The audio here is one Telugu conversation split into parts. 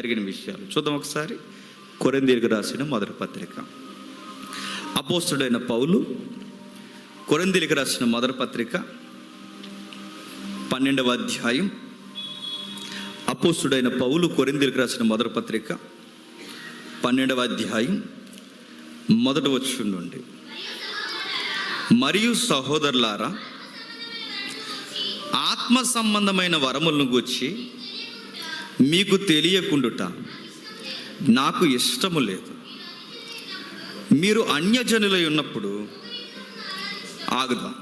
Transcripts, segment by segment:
జరిగిన విషయాలు చూద్దాం ఒకసారి. కొరింథీయులకు రాసిన మొదటి పత్రిక. అపోస్తలుడైన పౌలు కొరింథీయులకు రాసిన మొదటి పత్రిక 12వ అధ్యాయం. అపోస్తలుడైన పౌలు కొరింథీయులకు రాసిన మొదటి పత్రిక 12వ అధ్యాయం మొదటి వచనం నుండి, మరియు సహోదరులారా, ఆత్మ సంబంధమైన వరములను గూర్చి మీకు తెలియకుండుట నాకు ఇష్టము లేదు. మీరు అన్యజనులై ఉన్నప్పుడు ఆగుదాం.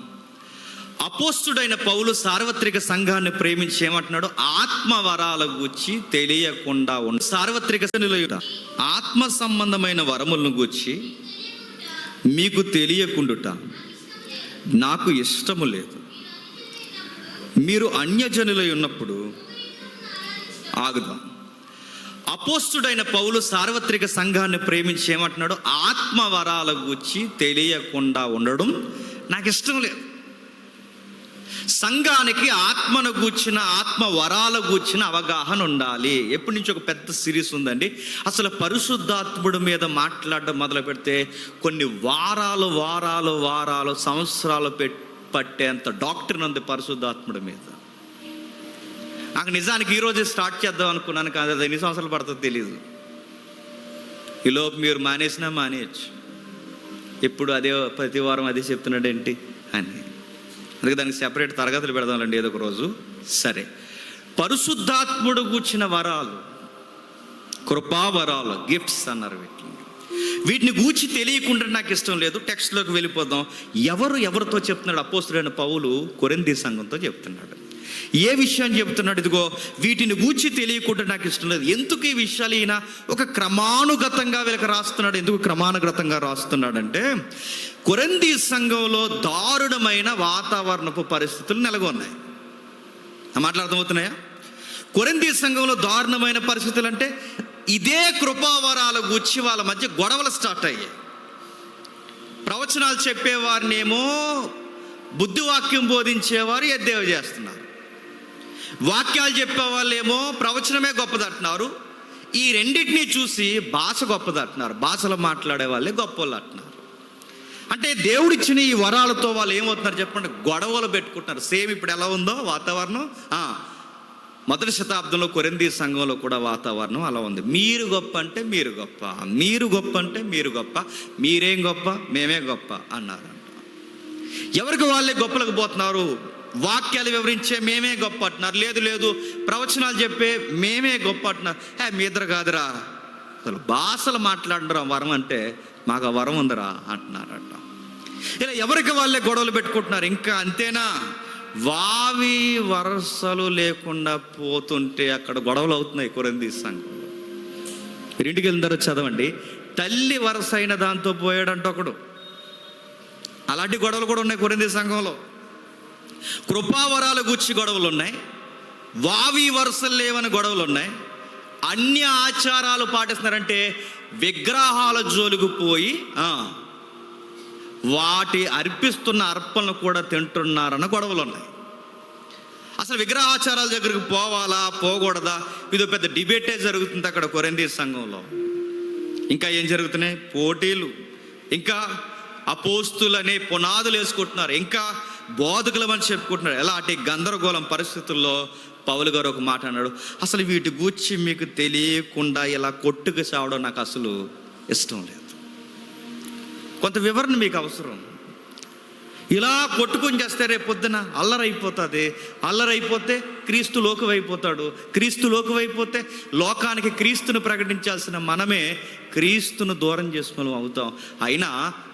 అపోస్తుడైన పౌలు సార్వత్రిక సంఘాన్ని ప్రేమించి ఏమంటున్నాడు? ఆత్మ వరాల గూర్చి తెలియకుండా సార్వత్రిక ఆత్మ సంబంధమైన వరములను గూర్చి మీకు తెలియకుండుట నాకు ఇష్టము లేదు. మీరు అన్యజనులై ఉన్నప్పుడు ఆగుదాం. అపోస్తుడైన పౌలు సార్వత్రిక సంఘాన్ని ప్రేమించి ఏమంటున్నాడు? ఆత్మ వరాల గూర్చి తెలియకుండా ఉండడం నాకు ఇష్టం లేదు. సంఘానికి ఆత్మను గూర్చిన, ఆత్మ వరాల గూర్చిన అవగాహన ఉండాలి. ఎప్పటి నుంచి ఒక పెద్ద సిరీస్ ఉందండి. అసలు పరిశుద్ధాత్ముడి మీద మాట్లాడడం మొదలు పెడితే కొన్ని వారాలు సంవత్సరాలు పట్టేంత డాక్టర్ ఉంది పరిశుద్ధాత్ముడి మీద. నాకు నిజానికి ఈరోజే స్టార్ట్ చేద్దాం అనుకున్నాను, కానీ అది ఎన్ని సంవత్సరాలు పడుతుందో తెలియదు. ఈలోపు మీరు మానేసినా మానేయచ్చు. ఎప్పుడు అదే ప్రతి వారం అదే చెప్తున్నాడు ఏంటి అని. అందుకే దానికి సెపరేట్ తరగతులు పెడదాంలేండి ఏదో ఒక రోజు. సరే, పరిశుద్ధాత్ముడు కూర్చిన వరాలు, కృపావరాలు, గిఫ్ట్స్ అన్నారు. వీటిని గూర్చి తెలియకుండా నాకు ఇష్టం లేదు. టెక్స్ట్లోకి వెళ్ళిపోదాం. ఎవరితో చెప్తున్నాడు? అపోస్తలుడైన పౌలు కొరింథీ సంఘంతో చెప్తున్నాడు. ఏ విషయాన్ని చెప్తున్నాడు? ఇదిగో, వీటిని గూర్చి తెలియకుండా నాకు ఇష్టం లేదు. ఎందుకు ఈ విషయాలు ఈయన ఒక క్రమానుగతంగా వీళ్ళకి రాస్తున్నాడు? ఎందుకు క్రమానుగతంగా రాస్తున్నాడంటే, కొరింథీ సంఘంలో దారుణమైన వాతావరణపు పరిస్థితులు నెలకొన్నాయి. ఆ మాటలు అర్థమవుతున్నాయా? కొరింథీ సంఘంలో దారుణమైన పరిస్థితులు అంటే ఇదే కృపావరాల గూర్చి వాళ్ళ మధ్య గొడవలు స్టార్ట్ అయ్యాయి. ప్రవచనాలు చెప్పేవారినేమో బుద్ధివాక్యం బోధించేవారు ఎద్దేవ చేస్తున్నారు. వాక్యాలు చెప్పేవాళ్ళేమో ప్రవచనమే గొప్పదంటున్నారు. ఈ రెండింటినీ చూసి భాష గొప్పదంటున్నారు. భాషలో మాట్లాడే వాళ్ళే గొప్పవాళ్ళు అంటున్నారు. అంటే దేవుడిచ్చిన ఈ వరాలతో వాళ్ళు ఏమవుతున్నారు చెప్పండి? గొడవలు పెట్టుకుంటున్నారు. సేమ్ ఇప్పుడు ఎలా ఉందో వాతావరణం, మొదటి శతాబ్దంలో కొరింథీ సంఘంలో కూడా వాతావరణం అలా ఉంది. మీరు గొప్ప అంటే మీరు గొప్ప, మీరు గొప్ప అంటే మీరు గొప్ప, మీరేం గొప్ప, మేమే గొప్ప అన్నారంట. ఎవరికి వాళ్ళే గొప్పలకు పోతున్నారు. వాక్యాలు వివరించే మేమే గొప్ప అంటున్నారు. లేదు ప్రవచనాలు చెప్పే మేమే గొప్ప అంటున్నారు. మీ ఇద్దరు కాదురా, అసలు భాషలు మాట్లాడరా వరం అంటే మాకు ఆ వరం ఉందిరా అంటున్నారట. ఇలా ఎవరికి వాళ్ళే గొడవలు పెట్టుకుంటున్నారు. ఇంకా అంతేనా, వావి వరసలు లేకుండా పోతుంటే అక్కడ గొడవలు అవుతున్నాయి కొరింథీ సంఘంలో. మీరు ఇంటికి వెళ్ళిన చదవండి. తల్లి వరస అయిన దాంతో పోయాడంట ఒకడు. అలాంటి గొడవలు కూడా ఉన్నాయి కొరింథీ సంఘంలో. కృపావరాల గుచ్చి గొడవలు ఉన్నాయి, వావి వరుసలు లేవని గొడవలు ఉన్నాయి. అన్య ఆచారాలు పాటిస్తున్నారంటే విగ్రహాల జోలికి పోయి వాటి అర్పిస్తున్న అర్పణలు కూడా తింటున్నారన్న గొడవలు ఉన్నాయి. అసలు విగ్రహాచారాల దగ్గరికి పోవాలా పోకూడదా, ఇదో పెద్ద డిబేటే జరుగుతుంది అక్కడ కొరింథీ సంఘంలో. ఇంకా ఏం జరుగుతున్నాయి? పోటీలు, ఇంకా అపోస్తులనే పునాదులు వేసుకుంటున్నారు, ఇంకా బోధకులమని చెప్పుకుంటున్నారు. ఎలాంటి గందరగోళం పరిస్థితుల్లో పౌలు గారు ఒక మాట అన్నాడు, అసలు వీటి గూర్చి మీకు తెలియకుండా ఇలా కొట్టుకు సావడం నాకు అసలు ఇష్టం లేదు. కొంత వివరణ మీకు అవసరం. ఇలా కొట్టుకొని చేస్తే రేపు పొద్దున అల్లరైపోతుంది. అల్లరైపోతే క్రీస్తు లోకమైపోతాడు. క్రీస్తు లోకమైపోతే లోకానికి క్రీస్తును ప్రకటించాల్సిన మనమే క్రీస్తును దూరం చేసుకుని అవుతాం. అయినా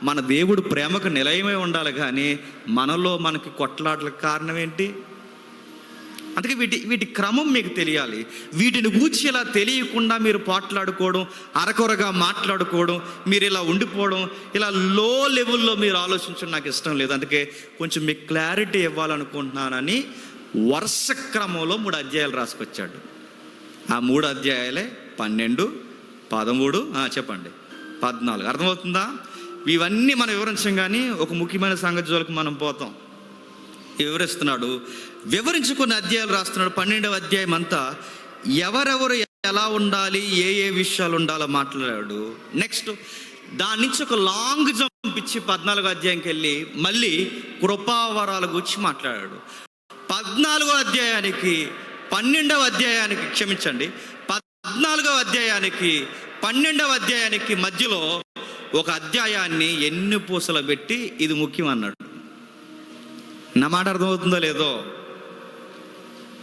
మన దేవుడు ప్రేమకు నిలయమై ఉండాలి, కానీ మనలో మనకి కొట్లాటలకు కారణం ఏంటి? అందుకే వీటి క్రమం మీకు తెలియాలి. వీటిని గూర్చి ఇలా తెలియకుండా మీరు పోట్లాడుకోవడం, అరకొరగా మాట్లాడుకోవడం, మీరు ఇలా ఉండిపోవడం, ఇలా లో లెవెల్లో మీరు ఆలోచించడం నాకు ఇష్టం లేదు. అందుకే కొంచెం మీకు క్లారిటీ ఇవ్వాలనుకుంటున్నానని వరుస క్రమంలో 3 అధ్యాయాలు రాసుకొచ్చాడు. ఆ 3 అధ్యాయాలే 12, 13, చెప్పండి 14. అర్థమవుతుందా? ఇవన్నీ మనం వివరించం, కానీ ఒక ముఖ్యమైన సంగతి జోలికి మనం పోతాం. వివరిస్తున్నాడు. వివరించుకున్న అధ్యాయాలు రాస్తున్నాడు. 12వ అధ్యాయం అంతా ఎవరెవరు ఎలా ఉండాలి, ఏ ఏ విషయాలు ఉండాలో మాట్లాడాడు. నెక్స్ట్ దాని నుంచి ఒక లాంగ్ జంప్ ఇచ్చి 14వ అధ్యాయంకి వెళ్ళి మళ్ళీ కృపావరాల గురించి మాట్లాడాడు. 14వ అధ్యాయానికి 12వ అధ్యాయానికి క్షమించండి 14వ అధ్యాయానికి 12వ అధ్యాయానికి మధ్యలో ఒక అధ్యాయాన్ని ఎన్ని పూసలు పెట్టి ఇది ముఖ్యం అన్నాడు. నా మాట అర్థమవుతుందో లేదో?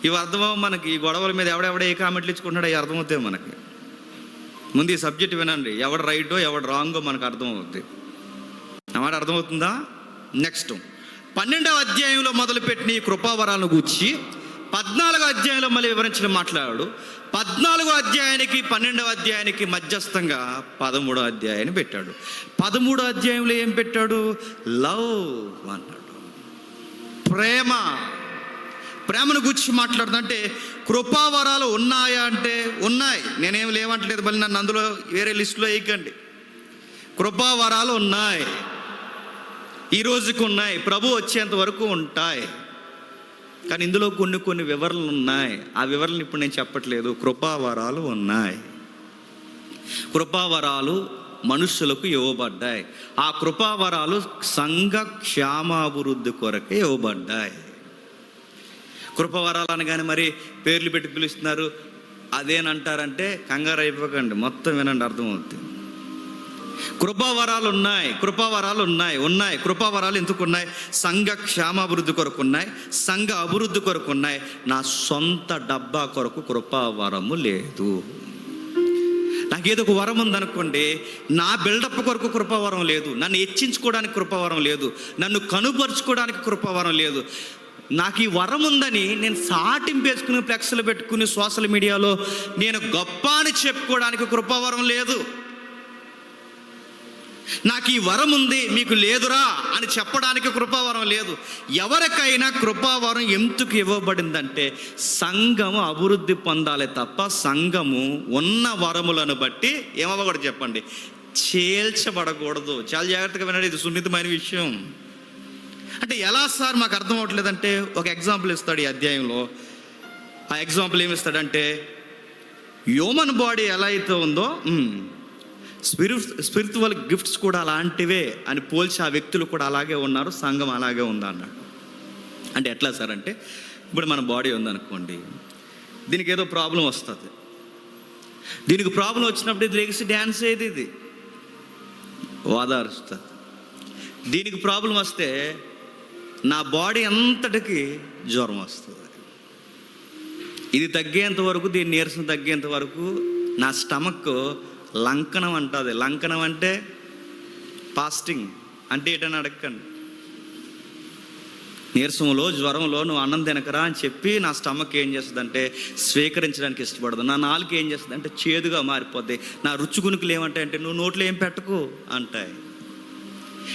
ఇవి అర్థమవు మనకి. ఈ గొడవల మీద ఎవడెవడ ఏ కామెంట్లు ఇచ్చుకుంటాడో అవి అర్థమవుతాయి మనకి. ముందు ఈ సబ్జెక్ట్ వినండి, ఎవడు రైటో ఎవడు రాంగో మనకు అర్థమవుతుంది. నా మాట అర్థమవుతుందా? నెక్స్ట్ 12వ అధ్యాయంలో మొదలుపెట్టిన ఈ కృపావరాలను గూర్చి 14వ అధ్యాయంలో మళ్ళీ వివరించడం మాట్లాడాడు. 14వ అధ్యాయానికి 12వ అధ్యాయానికి మధ్యస్థంగా 13వ అధ్యాయాన్ని పెట్టాడు. 13వ అధ్యాయంలో ఏం పెట్టాడు? లవ్ అన్నాడు. ప్రేమను గురించి మాట్లాడుతుంటే కృపావరాలు ఉన్నాయా అంటే ఉన్నాయి. నేనేం లేవంటలేదు, మళ్ళీ నన్ను అందులో వేరే లిస్టులో వేయకండి. కృపావరాలు ఉన్నాయి, ఈ రోజుకి ఉన్నాయి, ప్రభు వచ్చేంత వరకు ఉంటాయి. కానీ ఇందులో కొన్ని వివరణలు ఉన్నాయి. ఆ వివరణలు ఇప్పుడు నేను చెప్పట్లేదు. కృపావరాలు ఉన్నాయి. కృపావరాలు మనుషులకు ఇవ్వబడ్డాయి. ఆ కృపావరాలు సంఘ క్షేమాభివృద్ధి కొరకే ఇవ్వబడ్డాయి. కృపావరాలు అనగానే మరి పేర్లు పెట్టి పిలుస్తున్నారు అదేనంటారంటే కంగారు అయిపోకండి, మొత్తం వినండి, అర్థమవుతుంది. కృపావరాలు ఉన్నాయి, కృపావరాలు ఉన్నాయి. కృపావరాలు ఎందుకు ఉన్నాయి? సంఘ క్షేమాభివృద్ధి కొరకు ఉన్నాయి, సంఘ అభివృద్ధి కొరకు ఉన్నాయి. నా సొంత డబ్బా కొరకు కృపావరము లేదు. నాకేదో ఒక వరం ఉందనుకోండి, నా బిల్డప్ కొరకు కృపావరం లేదు, నన్ను హెచ్చించుకోవడానికి కృపావరం లేదు, నన్ను కనుపరుచుకోవడానికి కృపావరం లేదు. నాకు ఈ వరం ఉందని నేను సాటింపేసుకుని ఫ్లెక్స్లు పెట్టుకుని సోషల్ మీడియాలో నేను గొప్ప అని చెప్పుకోవడానికి కృపావరం లేదు. నాకు ఈ వరం ఉంది మీకు లేదురా అని చెప్పడానికి కృపావరం లేదు. ఎవరికైనా కృపావరం ఎందుకు ఇవ్వబడిందంటే సంఘము అభివృద్ధి పొందాలి తప్ప సంఘము ఉన్న వరములను బట్టి ఏమవ్వకూడదు చెప్పండి, చేల్చబడకూడదు. చాలా జాగ్రత్తగా వినండి, ఇది సున్నితమైన విషయం. అంటే ఎలా సార్ మాకు అర్థం అవ్వట్లేదంటే ఒక ఎగ్జాంపుల్ ఇస్తాడు ఈ అధ్యాయంలో. ఆ ఎగ్జాంపుల్ ఏమిస్తాడంటే హ్యూమన్ బాడీ ఎలా అయితే ఉందో స్పిరిచువల్ గిఫ్ట్స్ కూడా అలాంటివే అని పోల్చి ఆ వ్యక్తులు కూడా అలాగే ఉన్నారు, సంఘం అలాగే ఉందన్నాడు. అంటే ఎట్లా సార్ అంటే ఇప్పుడు మన బాడీ ఉందనుకోండి, దీనికి ఏదో ప్రాబ్లం వస్తుంది. దీనికి ప్రాబ్లం వచ్చినప్పుడు ఇది లెగిసి డ్యాన్స్ అయ్యేది, ఇది ఓదారుస్తుంది. దీనికి ప్రాబ్లం వస్తే నా బాడీ అంతటికి జ్వరం వస్తుంది. ఇది తగ్గేంత వరకు, దీని నీరసం తగ్గేంత వరకు నా స్టమక్ లంకనం అంటుంది. లంకనం అంటే ఫాస్టింగ్ అంటే ఏంటని అడగండి. నీరసంలో జ్వరంలో నువ్వు అన్నం తినకరా అని చెప్పి నా స్టమక్ ఏం చేస్తుంది అంటే స్వీకరించడానికి ఇష్టపడదు. నా నాలుక ఏం చేస్తుంది అంటే చేదుగా మారిపోద్ది. నా రుచిగునుకులు ఏమంటాయి అంటే నువ్వు నోట్లో ఏం పెట్టుకో అంటాయి.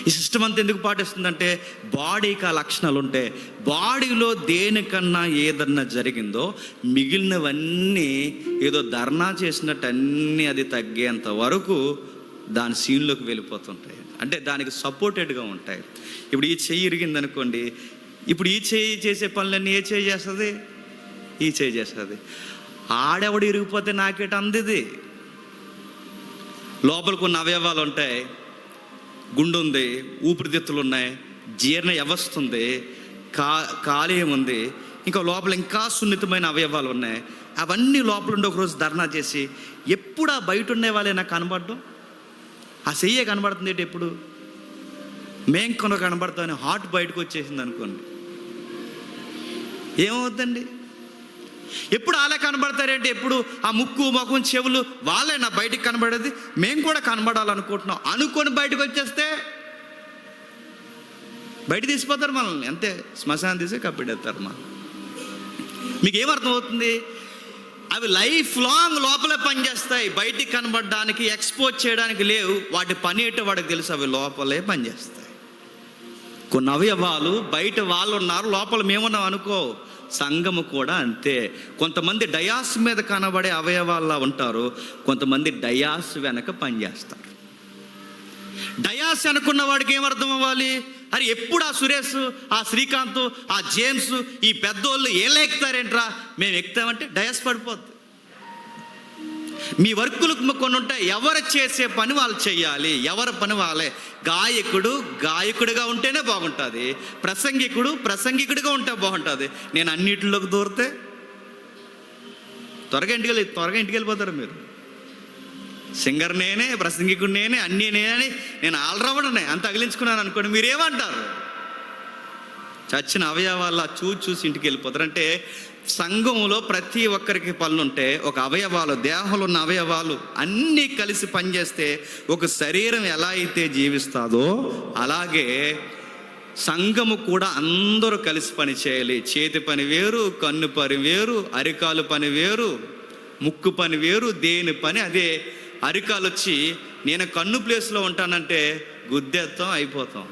ఈ సిస్టమ్ అంతా ఎందుకు పాటిస్తుందంటే బాడీకి ఆ లక్షణాలు ఉంటాయి. బాడీలో దేనికన్నా ఏదన్నా జరిగిందో మిగిలినవన్నీ ఏదో ధర్నా చేసినట్టు అన్నీ అది తగ్గేంత వరకు దాని సీన్లోకి వెళ్ళిపోతుంటాయి. అంటే దానికి సపోర్టెడ్గా ఉంటాయి. ఇప్పుడు ఈ చెయ్యి ఇరిగింది అనుకోండి, ఇప్పుడు ఈ చెయ్యి చేసే పనులన్నీ ఏ చెయ్యి చేస్తుంది? ఈ చెయ్యి చేస్తుంది. ఆడెవడు ఇరిగిపోతే నాకేట అందిది. లోపల కొన్ని అవయవాలు ఉంటాయి, గుండె ఉంది, ఊపిరితిత్తులు ఉన్నాయి, జీర్ణ వ్యవస్థ ఉంది, కాలేయం ఉంది, ఇంకా లోపల ఇంకా సున్నితమైన అవయవాలు ఉన్నాయి. అవన్నీ లోపల ఉండి ఒకరోజు ధర్నా చేసి ఎప్పుడు ఆ బయట ఉండే వాళ్ళే నాకు కనబడడం, ఆ చెయ్యే కనబడుతుంది ఏంటి, ఎప్పుడు మేం కొన కనబడతామని హార్ట్ బయటకు వచ్చేసింది అనుకోండి, ఏమవుతుందండి? ఎప్పుడు వాళ్ళే కనబడతారేంటి? ఎప్పుడు ఆ ముక్కు ముఖం చెవులు వాళ్ళే నా బయటికి కనబడేది, మేము కూడా కనబడాలనుకుంటున్నాం అనుకొని బయటకు వచ్చేస్తే బయట తీసిపోతారు మనల్ని, అంతే. శ్మశానం తీసి కప్పిడేస్తారు మనం. మీకు ఏమర్థం అవుతుంది? అవి లైఫ్ లాంగ్ లోపలే పనిచేస్తాయి, బయటికి కనబడడానికి ఎక్స్పోజ్ చేయడానికి లేవు. వాటి పని ఏంటో వాడికి తెలుసు, అవి లోపలే పనిచేస్తాయి. కొన్ని అవయవాలు బయట వాళ్ళు ఉన్నారు, లోపల మేమున్నాం అనుకో. సంఘము కూడా అంతే. కొంతమంది డయాస్ మీద కనబడే అవయవాల్లా ఉంటారు, కొంతమంది డయాస్ వెనక పనిచేస్తారు. డయాస్ అనుకున్న వాడికి ఏమర్థం అవ్వాలి? అరే ఎప్పుడు ఆ సురేష్, ఆ శ్రీకాంత్, ఆ జేమ్స్, ఈ పెద్దోళ్ళు ఏళ్ళ ఎక్కుతారేంట్రా? మేము ఎక్కుతామంటే డయాస్ పడిపోద్ది. మీ వర్కులు కొన్ని ఉంటాయి, ఎవరు చేసే పని వాళ్ళు చేయాలి, ఎవరి పని వాళ్ళే. గాయకుడు గాయకుడిగా ఉంటేనే బాగుంటుంది, ప్రసంగికుడిగా ఉంటే బాగుంటుంది. నేను అన్నిటిలోకి దూరితే త్వరగా ఇంటికి వెళ్ళిపోతారు మీరు. సింగర్ నేనే, ప్రసంగికుడు నేనే, అన్నీ నేనే, నేను ఆల్రౌండర్నే అంత తగిలించుకున్నాను అనుకోండి, మీరేమంటారు? చచ్చిన అవయవాల్లో చూసి ఇంటికి వెళ్ళిపోతారు. అంటే సంఘంలో ప్రతి ఒక్కరికి పనులు ఉంటే, ఒక అవయవాలు, దేహంలో ఉన్న అవయవాలు అన్నీ కలిసి పనిచేస్తే ఒక శరీరం ఎలా అయితే జీవిస్తుందో అలాగే సంఘము కూడా అందరూ కలిసి పని చేయాలి. చేతి పని వేరు, కన్ను పని వేరు, అరికాలు పని వేరు, ముక్కు పని వేరు, దేని పని అదే. అరికాలు వచ్చి నేను కన్ను ప్లేస్లో ఉంటానంటే గుద్దెత్తం అయిపోతాం.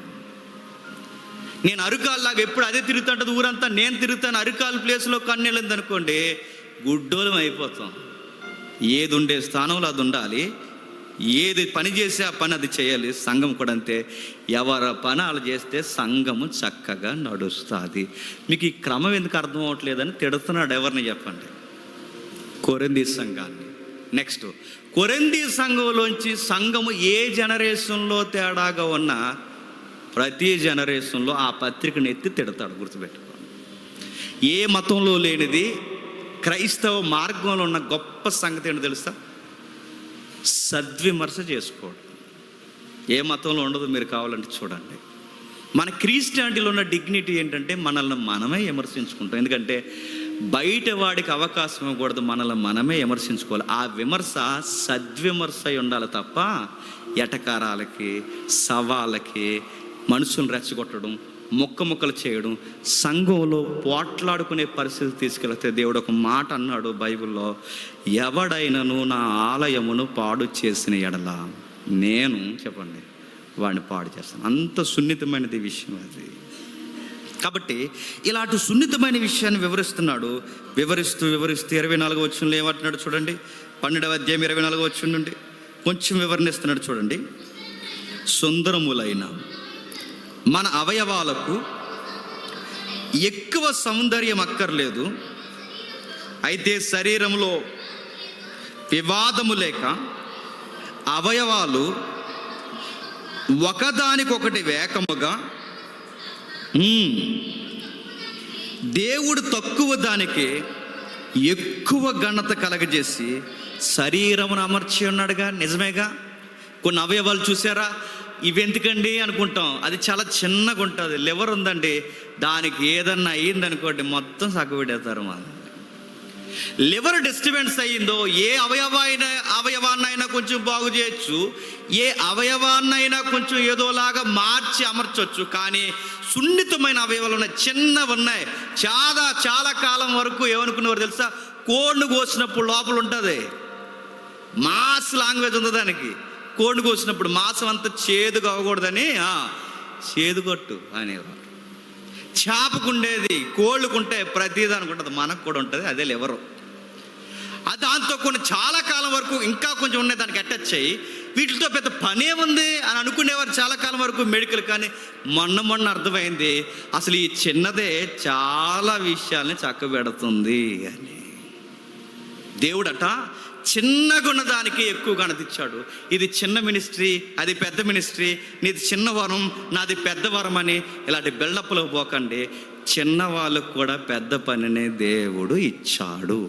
నేను అరికాలులాగా ఎప్పుడు అదే తిరుగుతుంటుంది ఊరంతా, నేను తిరుగుతాను అరికాలు ప్లేస్లో కన్ను వెళ్ళింది అనుకోండి, గుడ్డోలం అయిపోతాం. ఏది ఉండే స్థానంలో అది ఉండాలి, ఏది పని చేస్తే ఆ పని అది చేయాలి. సంఘం కూడా అంతే, ఎవరి పని వాళ్ళు చేస్తే సంఘము చక్కగా నడుస్తుంది. మీకు ఈ క్రమం ఎందుకు అర్థం అవ్వట్లేదని తిడుతున్నాడు. ఎవరిని చెప్పండి? కొరింథీ సంఘాన్ని. నెక్స్ట్, కొరింథీ సంఘంలోంచి సంఘము ఏ జనరేషన్లో తేడాగా ఉన్నా ప్రతి జనరేషన్లో ఆ పత్రికను ఎత్తి తిడతాడు. గుర్తుపెట్టుకోండి. ఏ మతంలో లేనిది క్రైస్తవ మార్గంలో ఉన్న గొప్ప సంగతి ఏంటో తెలుసా? సద్విమర్శ చేసుకోవడం. ఏ మతంలో ఉండదు, మీరు కావాలంటే చూడండి. మన క్రిస్టియానిటీలో ఉన్న డిగ్నిటీ ఏంటంటే మనల్ని మనమే విమర్శించుకుంటాం. ఎందుకంటే బయట వాడికి అవకాశం ఇవ్వకూడదు, మనల్ని మనమే విమర్శించుకోవాలి. ఆ విమర్శ సద్విమర్శ అయి ఉండాలి తప్ప ఎటకారాలకి, సవాళ్ళకి, మనుషులను రెచ్చగొట్టడం, ముక్కలు చేయడం, సంఘంలో పోట్లాడుకునే పరిస్థితి తీసుకెళ్తే దేవుడు ఒక మాట అన్నాడు బైబిల్లో, ఎవడైనను నా ఆలయమును పాడు చేసిన ఎడల నేను చెప్పండి వాడిని పాడు చేస్తాను. అంత సున్నితమైనది విషయం అది. కాబట్టి ఇలాంటి సున్నితమైన విషయాన్ని వివరిస్తున్నాడు. వివరిస్తూ 24వ వచనంలో ఏమంటున్నాడు చూడండి. 12వ అధ్యాయం 24వ వచనం నుండి కొంచెం వివరణిస్తున్నాడు చూడండి. సుందరములైన మన అవయవాలకు ఎక్కువ సౌందర్యం అక్కర్లేదు, అయితే శరీరంలో వివాదము లేక అవయవాలు ఒకదానికొకటి వేకముగా దేవుడు తక్కువ దానికి ఎక్కువ ఘనత కలగజేసి శరీరమును అమర్చి ఉన్నాడుగా. నిజమేగా. కొన్ని అవయవాలు చూసారా, ఇవెందుకండి అనుకుంటాం, అది చాలా చిన్నగా ఉంటుంది. లివర్ ఉందండి, దానికి ఏదన్నా అయ్యిందనుకోండి మొత్తం సగబెడేస్తారు. మన లివర్ డిస్టర్బెన్స్ అయ్యిందో ఏ అవయవాన్నైనా కొంచెం బాగు చేయొచ్చు, ఏ అవయవాన్నైనా కొంచెం ఏదోలాగా మార్చి అమర్చవచ్చు. కానీ సున్నితమైన అవయవాలు ఉన్నాయి, చిన్నవి ఉన్నాయి. చాలా కాలం వరకు ఏమనుకునేవారు తెలుసా? కోడిని కోసినప్పుడు లోపల ఉంటుంది మాస్ లాంగ్వేజ్ ఉంది దానికి. కోడిని కోసినప్పుడు మాంసం అంతా చేదుగా అవ్వకూడదని చేదుగొట్టు అనేవారు. చేపకుండేది, కోళ్ళకుంటే ప్రతిదానికి ఉంటుంది, మనకు కూడా ఉంటుంది, అదే లివరు. దాంతో కొన్ని చాలా కాలం వరకు ఇంకా కొంచెం ఉన్నాయి దానికి అటాచ్ అయ్యి, వీటితో పెద్ద పనే ఉంది అని అనుకునేవారు చాలా కాలం వరకు మెడికల్. కానీ మొన్న అర్థమైంది అసలు ఈ చిన్నదే చాలా విషయాల్ని చక్కబెడుతుంది అని. దేవుడట చిన్నగా ఉన్నదానికి ఎక్కువ ఘనతిచ్చాడు. ఇది చిన్న మినిస్ట్రీ, అది పెద్ద మినిస్ట్రీ, నీది చిన్న వరం, నాది పెద్ద వరం అని ఇలాంటి బిల్డప్లో పోకండి. చిన్న వాళ్ళకు కూడా పెద్ద పనినే దేవుడు ఇచ్చాడు.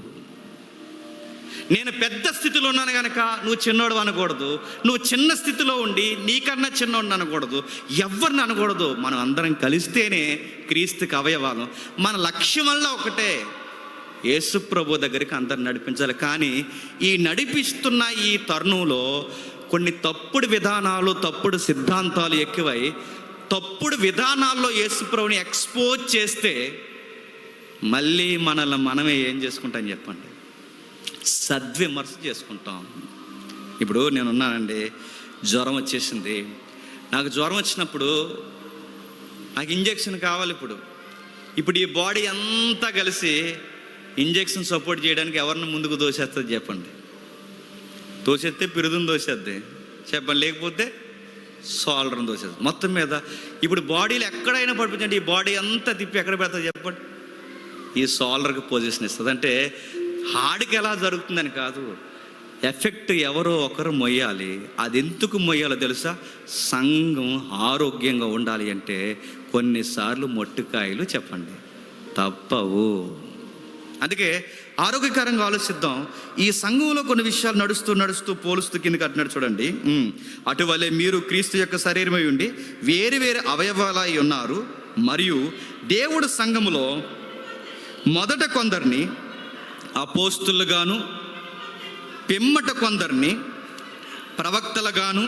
నేను పెద్ద స్థితిలో ఉన్నాను కనుక నువ్వు చిన్నోడు అనకూడదు, నువ్వు చిన్న స్థితిలో ఉండి నీకన్నా చిన్నోడు అనకూడదు, ఎవరిని అనకూడదు. మనం అందరం కలిస్తేనే క్రీస్తుకి అవయవాలు. మన లక్ష్యం వల్ల ఒకటే, యేసు ప్రభు దగ్గరికి అందరిని నడిపించాలి. కానీ ఈ నడిపిస్తున్న ఈ తరుణంలో కొన్ని తప్పుడు విధానాలు, తప్పుడు సిద్ధాంతాలు ఎక్కువై తప్పుడు విధానాల్లో యేసు ప్రభుని ఎక్స్పోజ్ చేస్తే మళ్ళీ మనల్ని మనమే ఏం చేసుకుంటాం చెప్పండి? సద్విమర్శ చేసుకుంటాం. ఇప్పుడు నేనున్నానండి, జ్వరం వచ్చేసింది. నాకు జ్వరం వచ్చినప్పుడు నాకు ఇంజెక్షన్ కావాలి. ఇప్పుడు ఈ బాడీ అంతా కలిసి ఇంజెక్షన్ సపోర్ట్ చేయడానికి ఎవరిని ముందుకు దోసేస్తుంది చెప్పండి? దోసేస్తే పిరుదుని దోసేద్ది చెప్పండి, లేకపోతే షోల్డర్ని దోసేస్తుంది. మొత్తం మీద ఇప్పుడు బాడీలో ఎక్కడైనా పడిపోయిందంటే ఈ బాడీ అంతా తిప్పి ఎక్కడ పెడతాది చెప్పండి? ఈ షోల్డర్కి పొజిషన్ ఇస్తుంది. అంటే హార్ట్కి ఎలా జరుగుతుందని కాదు, ఎఫెక్ట్ ఎవరో ఒకరు మొయ్యాలి. అది ఎందుకు మొయ్యాలో తెలుసా? సంఘం ఆరోగ్యంగా ఉండాలి అంటే కొన్నిసార్లు మొట్టికాయలు చెప్పండి తప్పవు. అందుకే ఆరోగ్యకరంగా ఆలోచిద్దాం. ఈ సంఘంలో కొన్ని విషయాలు నడుస్తూ పోలుస్తూ కిందకి అంటున్నాడు చూడండి. అటువలే మీరు క్రీస్తు యొక్క శరీరమై ఉండి వేరు వేరు అవయవాలై ఉన్నారు. మరియు దేవుడు సంఘములో మొదట కొందరిని అపోస్తులుగాను, పిమ్మట కొందరిని ప్రవక్తలుగాను,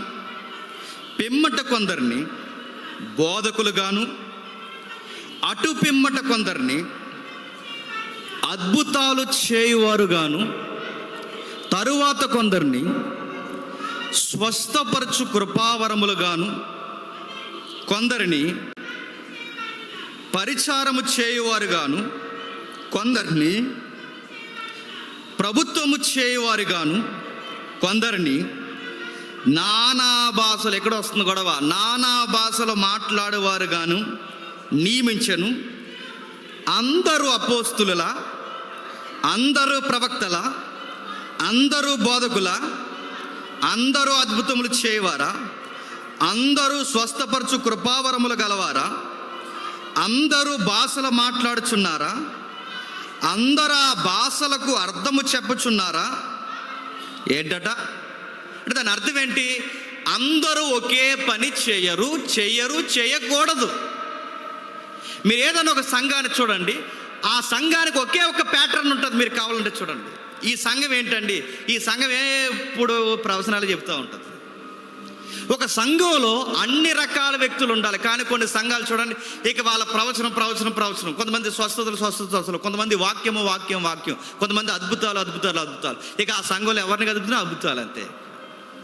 పిమ్మట కొందరిని బోధకులుగాను, అటు పిమ్మట కొందరిని అద్భుతాలు చేయువారుగాను, తరువాత కొందరిని స్వస్థపరచు కృపావరములుగాను, కొందరిని పరిచారము చేయువారుగాను, కొందరిని ప్రభుత్వము చేయువారుగాను, కొందరిని నానా భాషలు, ఎక్కడ వస్తుంది గొడవ, నానా భాషలు మాట్లాడేవారుగాను నియమించెను. అందరూ అపోస్తుల, అందరూ ప్రవక్తల, అందరూ బోధకుల, అందరూ అద్భుతములు చేయవారా, అందరూ స్వస్థపరచు కృపావరములు గలవారా, అందరూ భాషలు మాట్లాడుచున్నారా, అందరూ ఆ భాషలకు అర్థము చెప్పుచున్నారా? ఏంటట అంటే దాని అర్థం ఏంటి? అందరూ ఒకే పని చేయకూడదు. మీరు ఏదైనా ఒక సంఘాన్ని చూడండి, ఆ సంఘానికి ఒకే ఒక ప్యాటర్న్ ఉంటుంది. మీరు కావాలంటే చూడండి, ఈ సంఘం ఏంటండి, ఈ సంఘం ఎప్పుడు ప్రవచనాలు చెప్తూ ఉంటుంది. ఒక సంఘంలో అన్ని రకాల వ్యక్తులు ఉండాలి. కానీ కొన్ని సంఘాలు చూడండి, ఇక వాళ్ళ ప్రవచనం, కొంతమంది స్వస్థతలు, కొంతమంది వాక్యం, కొంతమంది అద్భుతాలు. ఇక ఆ సంఘంలో ఎవరిని కదుపుతున్నా అద్భుతాలు అంతే.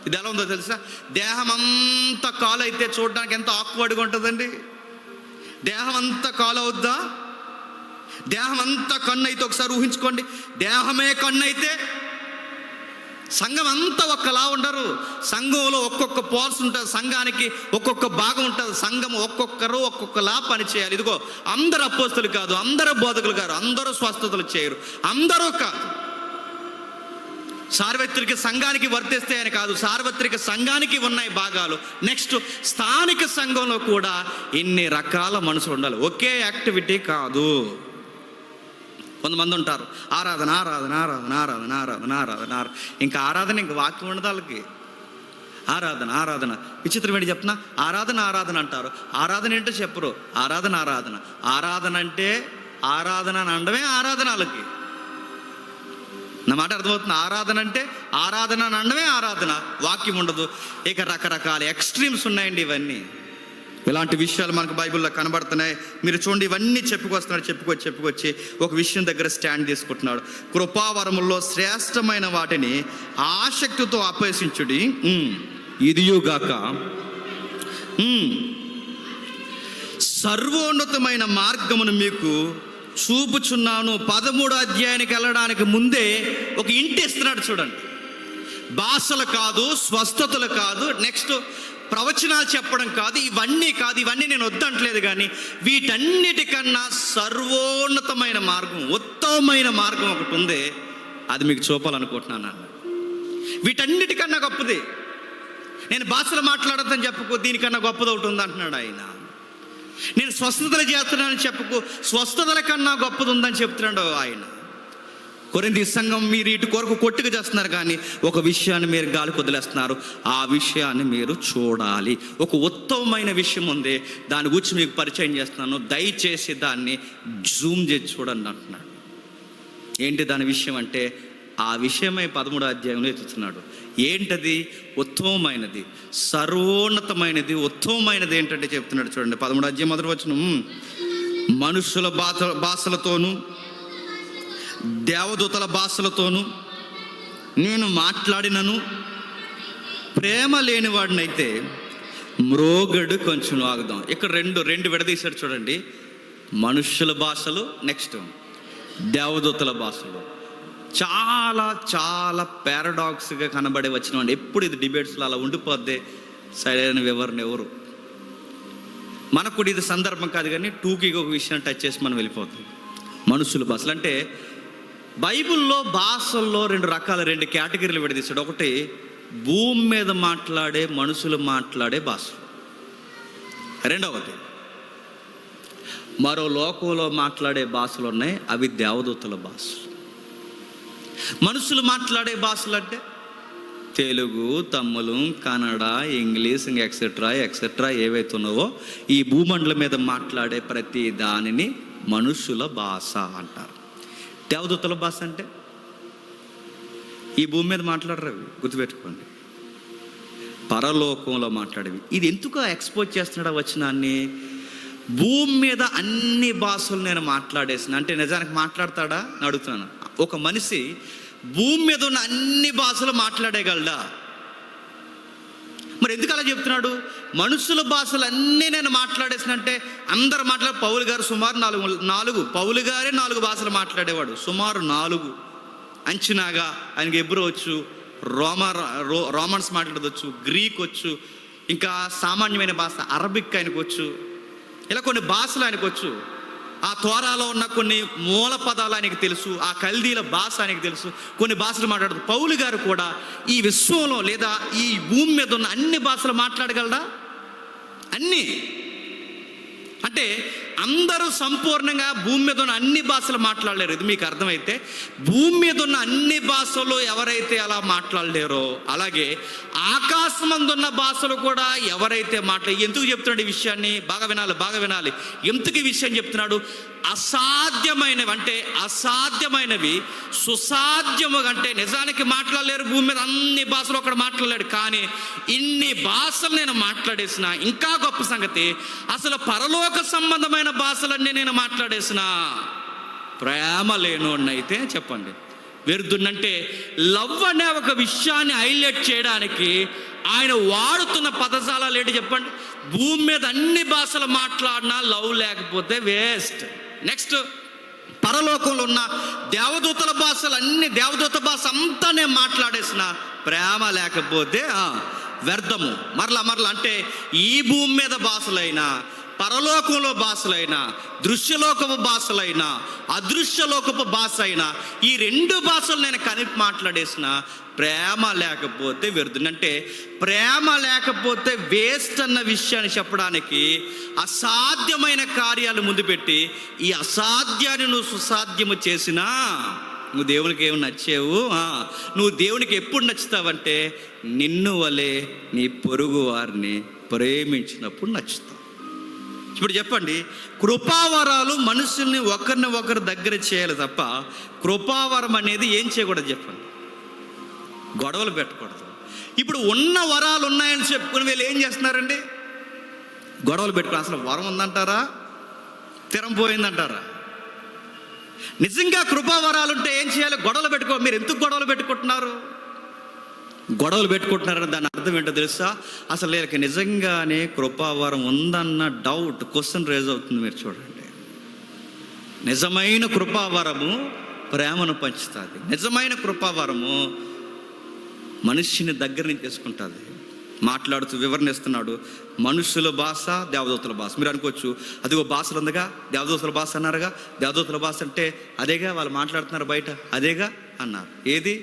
ఇది ఎలా ఉందో తెలుసా? దేహం అంతా కాలు అయితే చూడడానికి ఎంత ఆక్వర్డ్గా ఉంటుందండి. దేహం అంతా కాలు అవుద్దా? దేహం అంతా కన్ను అయితే ఒకసారి ఊహించుకోండి. దేహమే కన్ను అయితే సంఘం అంతా ఒక్కలా ఉండరు. సంఘంలో ఒక్కొక్క పోర్స్ ఉంటుంది, సంఘానికి ఒక్కొక్క భాగం ఉంటుంది. సంఘం ఒక్కొక్కరు ఒక్కొక్కలా పని చేయాలి. ఇదిగో అందరు అపోస్తులు కాదు, అందరూ బోధకులు కాదు, అందరూ స్వస్థతలు చేయరు, అందరూ కాదు. సార్వత్రిక సంఘానికి వర్తిస్తే అని కాదు, సార్వత్రిక సంఘానికి ఉన్నాయి భాగాలు. నెక్స్ట్ స్థానిక సంఘంలో కూడా ఇన్ని రకాల మనుషులు ఉండాలి, ఒకే యాక్టివిటీ కాదు. కొంతమంది ఉంటారు ఆరాధన, ఇంకా ఆరాధన, ఇంకా వాక్యం ఉండదు వాళ్ళకి. ఆరాధన విచిత్రం ఏంటి చెప్పిన? ఆరాధన అంటారు. ఆరాధన ఏంటో చెప్పరు. ఆరాధన అంటే ఆరాధన అని అనడమే ఆరాధన వాళ్ళకి. నా మాట అర్థమవుతుంది? ఆరాధన అంటే ఆరాధన అని అనడమే ఆరాధన, వాక్యం ఉండదు. ఇక రకరకాల ఎక్స్ట్రీమ్స్ ఉన్నాయండి. ఇవన్నీ ఇలాంటి విషయాలు మనకు బైబిల్లో కనబడుతున్నాయి. మీరు చూడండి, ఇవన్నీ చెప్పుకొచ్చి ఒక విషయం దగ్గర స్టాండ్ తీసుకుంటున్నాడు. కృపావరముల్లో శ్రేష్టమైన వాటిని ఆసక్తితో అపేక్షించుడి, ఇదియుగాక సర్వోన్నతమైన మార్గమును మీకు చూపుచున్నాను. 13వ అధ్యాయానికి వెళ్ళడానికి ముందే ఒక ఇంటి ఇస్తున్నాడు చూడండి. భాషలు కాదు, స్వస్థతలు కాదు, నెక్స్ట్ ప్రవచనాలు చెప్పడం కాదు, ఇవన్నీ నేను వద్దంటలేదు. కానీ వీటన్నిటికన్నా సర్వోన్నతమైన మార్గం, ఉత్తమమైన మార్గం ఒకటి ఉంది, అది మీకు చూపాలనుకుంటున్నాను అన్న. వీటన్నిటికన్నా గొప్పది. నేను భాషలు మాట్లాడద్దని చెప్పుకో, దీనికన్నా గొప్పది ఒకటి ఉంది అంటున్నాడు ఆయన. నేను స్వస్థతలు చేస్తున్నానని చెప్పుకో, స్వస్థతల కన్నా గొప్పది ఉందని చెప్తున్నాడు ఆయన. కొరింథీ సంఘం, మీరు ఇటు కొరకు కొట్టుకు చేస్తున్నారు, కానీ ఒక విషయాన్ని మీరు గాలి వదిలేస్తున్నారు. ఆ విషయాన్ని మీరు చూడాలి. ఒక ఉత్తమమైన విషయం ఉంది, దాని గురించి మీకు పరిచయం చేస్తున్నాను, దయచేసి దాన్ని జూమ్ చేసి చూడండి అంటున్నాడు. ఏంటి దాని విషయం అంటే, ఆ విషయమై 13వ అధ్యాయంలో ఎత్తుతున్నాడు. ఏంటది? ఉత్తమమైనది, సర్వోన్నతమైనది, ఉత్తమమైనది ఏంటంటే చెప్తున్నాడు చూడండి. 13వ అధ్యాయం మొదటి వచనం, మనుషుల భాషలతోనూ దేవదూతల భాషలతోనూ నేను మాట్లాడినను ప్రేమ లేనివాడినైతే మ్రోగడు కొంచెం ఆగుదాం. ఇక్కడ రెండు విడదీశాడు చూడండి. మనుష్యుల భాషలు, నెక్స్ట్ దేవదూతల భాషలు. చాలా చాలా పారాడాక్స్గా కనబడే వచ్చిన ఎప్పుడు ఇది డిబేట్స్లో అలా ఉండిపోద్ది. సరైన వివరణ ఎవరు? మనకు కూడా ఇది సందర్భం కాదు, కానీ టూకీగా ఒక విషయం టచ్ చేసి మనం వెళ్ళిపోతాం. మనుషుల భాషలు అంటే బైబిల్లో భాషల్లో రెండు కేటగిరీలు విడదీశాడు. ఒకటి భూమి మీద మాట్లాడే మనుషులు మాట్లాడే భాషలు, రెండవది మరో లోకంలో మాట్లాడే భాషలు ఉన్నాయి, అవి దేవదూతల భాషలు. మనుషులు మాట్లాడే భాషలు అంటే తెలుగు, తమిళం, కన్నడ, ఇంగ్లీష్, ఎక్సెట్రా ఏవైతే ఉన్నావో ఈ భూమండలం మీద మాట్లాడే ప్రతి దానిని మనుషుల భాష అంటారు. దేవదూతల భాష అంటే ఈ భూమి మీద మాట్లాడరు, అవి గుర్తుపెట్టుకోండి, పరలోకంలో మాట్లాడేవి. ఇది ఎందుకు ఎక్స్పోజ్ చేస్తున్నాడు వచనాన్ని? భూమి మీద అన్ని భాషలు నేను మాట్లాడేసిన అంటే నిజానికి మాట్లాడతాడా అని అడుగుతున్నాను. ఒక మనిషి భూమి మీద ఉన్న అన్ని భాషలు మాట్లాడేయగలడా? మరి ఎందుకు అలా చెప్తున్నాడు? మనుషుల భాషలు అన్నీ నేను మాట్లాడేసిన అంటే అందరు పౌలు గారు సుమారు పౌలు గారే 4 భాషలు మాట్లాడేవాడు, సుమారు 4 అంచనాగా. ఆయనకి ఎబ్రూ వచ్చు, రోమన్స్ మాట్లాడవచ్చు, గ్రీక్ వచ్చు, ఇంకా సామాన్యమైన భాష అరబిక్ ఆయనకు వచ్చు. ఇలా కొన్ని భాషలు ఆయనకు వచ్చు. ఆ తోరాలో ఉన్న కొన్ని మూల పదాలు ఆయనకు తెలుసు, ఆ కల్దీల భాష ఆయనకు తెలుసు, కొన్ని భాషలు మాట్లాడదు. పౌలు గారు కూడా ఈ విశ్వంలో లేదా ఈ భూమి మీద ఉన్న అన్ని భాషలు మాట్లాడగలడా? అన్నీ అంటే అందరూ సంపూర్ణంగా భూమి మీద ఉన్న అన్ని భాషలు మాట్లాడలేరు. ఇది మీకు అర్థమైతే భూమి మీద ఉన్న అన్ని భాషలు ఎవరైతే అలా మాట్లాడలేరో, అలాగే ఆకాశమందు ఉన్న భాషలు కూడా ఎవరైతే ఎందుకు చెప్తున్నాడు ఈ విషయాన్ని? బాగా వినాలి. ఎందుకు ఈ విషయం చెప్తున్నాడు? అసాధ్యమైనవి సుసాధ్యము అంటే నిజానికి మాట్లాడలేరు. భూమి మీద అన్ని భాషలు ఒకడు మాట్లాడలేడు, కానీ ఇన్ని భాషలు నేను మాట్లాడేసిన. ఇంకా గొప్ప సంగతి, అసలు పరలోక సంబంధమైన భాషలన్నీ నేను మాట్లాడేసిన. ప్రేమ లేనోడినైతే చెప్పండి వెరుదున్నంటే లవ్ అనే ఒక విషయాన్ని హైలైట్ చేయడానికి ఆయన వాడుతున్న పదజాలాలు ఏంటి చెప్పండి? భూమి మీద అన్ని భాషలు మాట్లాడినా లవ్ లేకపోతే వేస్ట్. నెక్స్ట్, పరలోకంలో ఉన్న దేవదూతల భాషలు అన్ని, దేవదూత భాష అంతా నేను మాట్లాడేసిన, ప్రేమ లేకపోతే వ్యర్థము. మరలా అంటే ఈ భూమి మీద భాషలైనా, పరలోకంలో భాషలైనా, దృశ్యలోకపు భాషలైనా, అదృశ్యలోకపు భాష అయినా, ఈ 2 భాషలు నేను కలిపి మాట్లాడేసిన, ప్రేమ లేకపోతే వ్యర్థం. అంటే ప్రేమ లేకపోతే వేస్ట్ అన్న విషయాన్ని చెప్పడానికి అసాధ్యమైన కార్యాలు ముందు పెట్టి, ఈ అసాధ్యాన్ని నువ్వు సుసాధ్యము చేసినా నువ్వు దేవునికి ఏమి నచ్చావు? నువ్వు దేవునికి ఎప్పుడు నచ్చుతావంటే నిన్ను వలె నీ పొరుగు వారిని ప్రేమించినప్పుడు నచ్చుతావు. ఇప్పుడు చెప్పండి, కృపావరాలు మనుషుల్ని ఒకరిని ఒకరు దగ్గర చేయాలి తప్ప కృపావరం అనేది ఏం చేయకూడదు చెప్పండి? గొడవలు పెట్టకూడదు. ఇప్పుడు ఉన్న వరాలు ఉన్నాయని చెప్పుకుని వీళ్ళు ఏం చేస్తున్నారండి? గొడవలు పెట్టుకుని. అసలు వరం ఉందంటారా? తిరం పోయిందంటారా? నిజంగా కృపావరాలు ఉంటే ఏం చేయాలి? గొడవలు పెట్టుకో. మీరు ఎందుకు గొడవలు పెట్టుకుంటున్నారు? గొడవలు పెట్టుకుంటున్నారని దాని అర్థం ఏంటో తెలుసా? అసలు వీళ్ళకి నిజంగానే కృపావరం ఉందన్న డౌట్, క్వశ్చన్ రేజ్ అవుతుంది. మీరు చూడండి, నిజమైన కృపావరము ప్రేమను పంచుతుంది. నిజమైన కృపావరము మనిషిని దగ్గర నుంచి తీసుకుంటుంది. మాట్లాడుతూ వివరణిస్తున్నాడు, మనుషుల భాష, దేవదూతల భాష. మీరు అనుకోవచ్చు, అదిగో భాషలు ఉందిగా, దేవదూతల భాష అన్నారుగా. దేవదూతల భాష అంటే అదేగా వాళ్ళు మాట్లాడుతున్నారు బయట, అదేగా అన్నారు. ఏది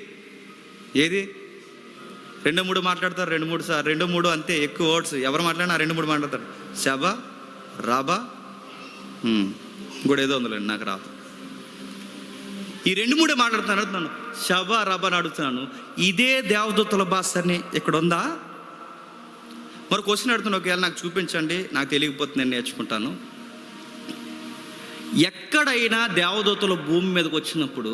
2-3 మాట్లాడతారు, 2-3 అంతే. ఎక్కువ వర్డ్స్ ఎవరు మాట్లాడినా 2-3 మాట్లాడతారు. శబా, రాబా, ఇంకోటి ఏదో ఉందిలేండి, నాకు రాదు. ఈ 2-3 మాట్లాడుతున్నాను. అడుగుతున్నాను, శబా రాబా అని అడుగుతున్నాను. ఇదే దేవదూతల భాష అని ఇక్కడ ఉందా? మరి క్వశ్చన్ అడుగుతున్నాను, ఒకవేళ నాకు చూపించండి, నాకు తెలియకపోతే నేను నేర్చుకుంటాను. ఎక్కడైనా దేవదూతలు భూమి మీదకి వచ్చినప్పుడు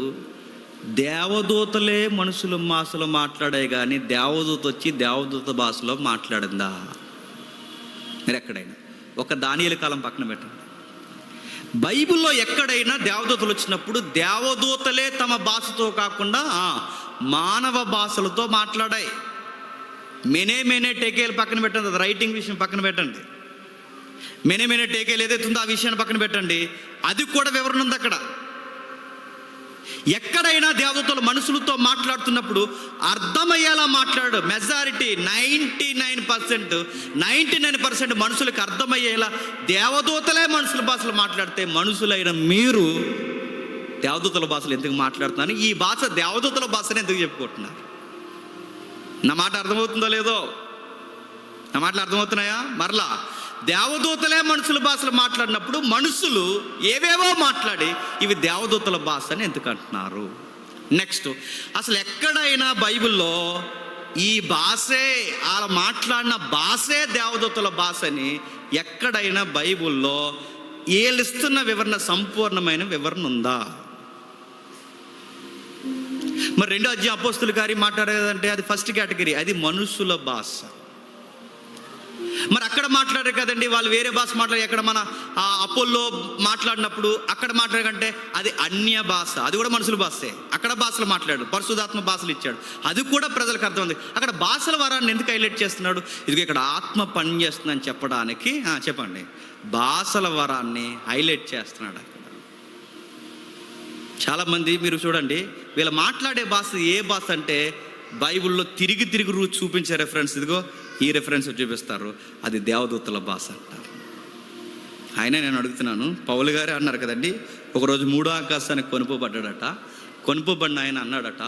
దేవదూతలే మనుషుల భాషలో మాట్లాడే కానీ దేవదూత వచ్చి దేవదూత భాషలో మాట్లాడిందా? మీరు ఎక్కడైనా ఒక దానియేలు కాలం పక్కన పెట్టండి. బైబిల్లో ఎక్కడైనా దేవదూతలు వచ్చినప్పుడు దేవదూతలే తమ భాషతో కాకుండా మానవ భాషలతో మాట్లాడాయి. మెనే టేకేలు పక్కన పెట్టండి, అది రైటింగ్ విషయం పక్కన పెట్టండి. మెనే టేకేలు ఏదైతే ఉందో ఆ విషయాన్ని పక్కన పెట్టండి, అది కూడా వివరణ ఉంది అక్కడ. ఎక్కడైనా దేవదూతలు మనుషులతో మాట్లాడుతున్నప్పుడు అర్థమయ్యేలా మాట్లాడు. మెజారిటీ 99% మనుషులకు అర్థమయ్యేలా దేవదూతలే మనుషుల భాషలు మాట్లాడితే, మనుషులైన మీరు దేవదూతల భాషలు ఎందుకు మాట్లాడుతున్నాను, ఈ భాష దేవదూతల భాషని ఎందుకు చెప్పుకుంటున్నారు? నా మాట అర్థమవుతుందో లేదో? నా మాటలు అర్థమవుతున్నాయా? మరలా దేవదూతలే మనుషుల భాషలు మాట్లాడినప్పుడు మనుషులు ఏవేవో మాట్లాడి ఇవి దేవదూతల భాష అని ఎందుకు అంటున్నారు? నెక్స్ట్, అసలు ఎక్కడైనా బైబిల్లో ఈ భాషే, అలా మాట్లాడిన భాషే దేవదూతల భాష అని ఎక్కడైనా బైబిల్లో వీళ్ళు ఇస్తున్న వివరణ సంపూర్ణమైన వివరణ ఉందా? మరి రెండో అధ్యాయం అపోస్తుల కార్యం మాట్లాడేదంటే అది ఫస్ట్ కేటగిరీ, అది మనుషుల భాష. మరి అక్కడ మాట్లాడారు కదండి, వాళ్ళు వేరే భాష మాట్లాడి, ఎక్కడ మన అపోల్లో మాట్లాడినప్పుడు అక్కడ మాట్లాడకంటే అది అన్య భాష, అది కూడా మనుషుల భాషే. అక్కడ భాషలు మాట్లాడు, పరిశుద్ధాత్మ భాషలు ఇచ్చాడు, అది కూడా ప్రజలకు అర్థమైంది. అక్కడ భాషల వరాన్ని ఎందుకు హైలైట్ చేస్తున్నాడు? ఇది ఇక్కడ ఆత్మ పని చేస్తుందని చెప్పడానికి. చెప్పండి, భాషల వరాన్ని హైలైట్ చేస్తున్నాడు అక్కడ. చాలామంది మీరు చూడండి, వీళ్ళు మాట్లాడే భాష ఏ భాష అంటే బైబిల్లో తిరిగి చూపించే రెఫరెన్స్, ఇదిగో ఈ రెఫరెన్స్ చూపిస్తారు, అది దేవదూతల భాష అంటారు. ఆయన నేను అడుగుతున్నాను, పౌలు గారే అన్నారు కదండి, ఒకరోజు మూడో ఆకాశానికి కొనుపోబడ్డాడట. కొనుపోబడిన ఆయన అన్నాడట,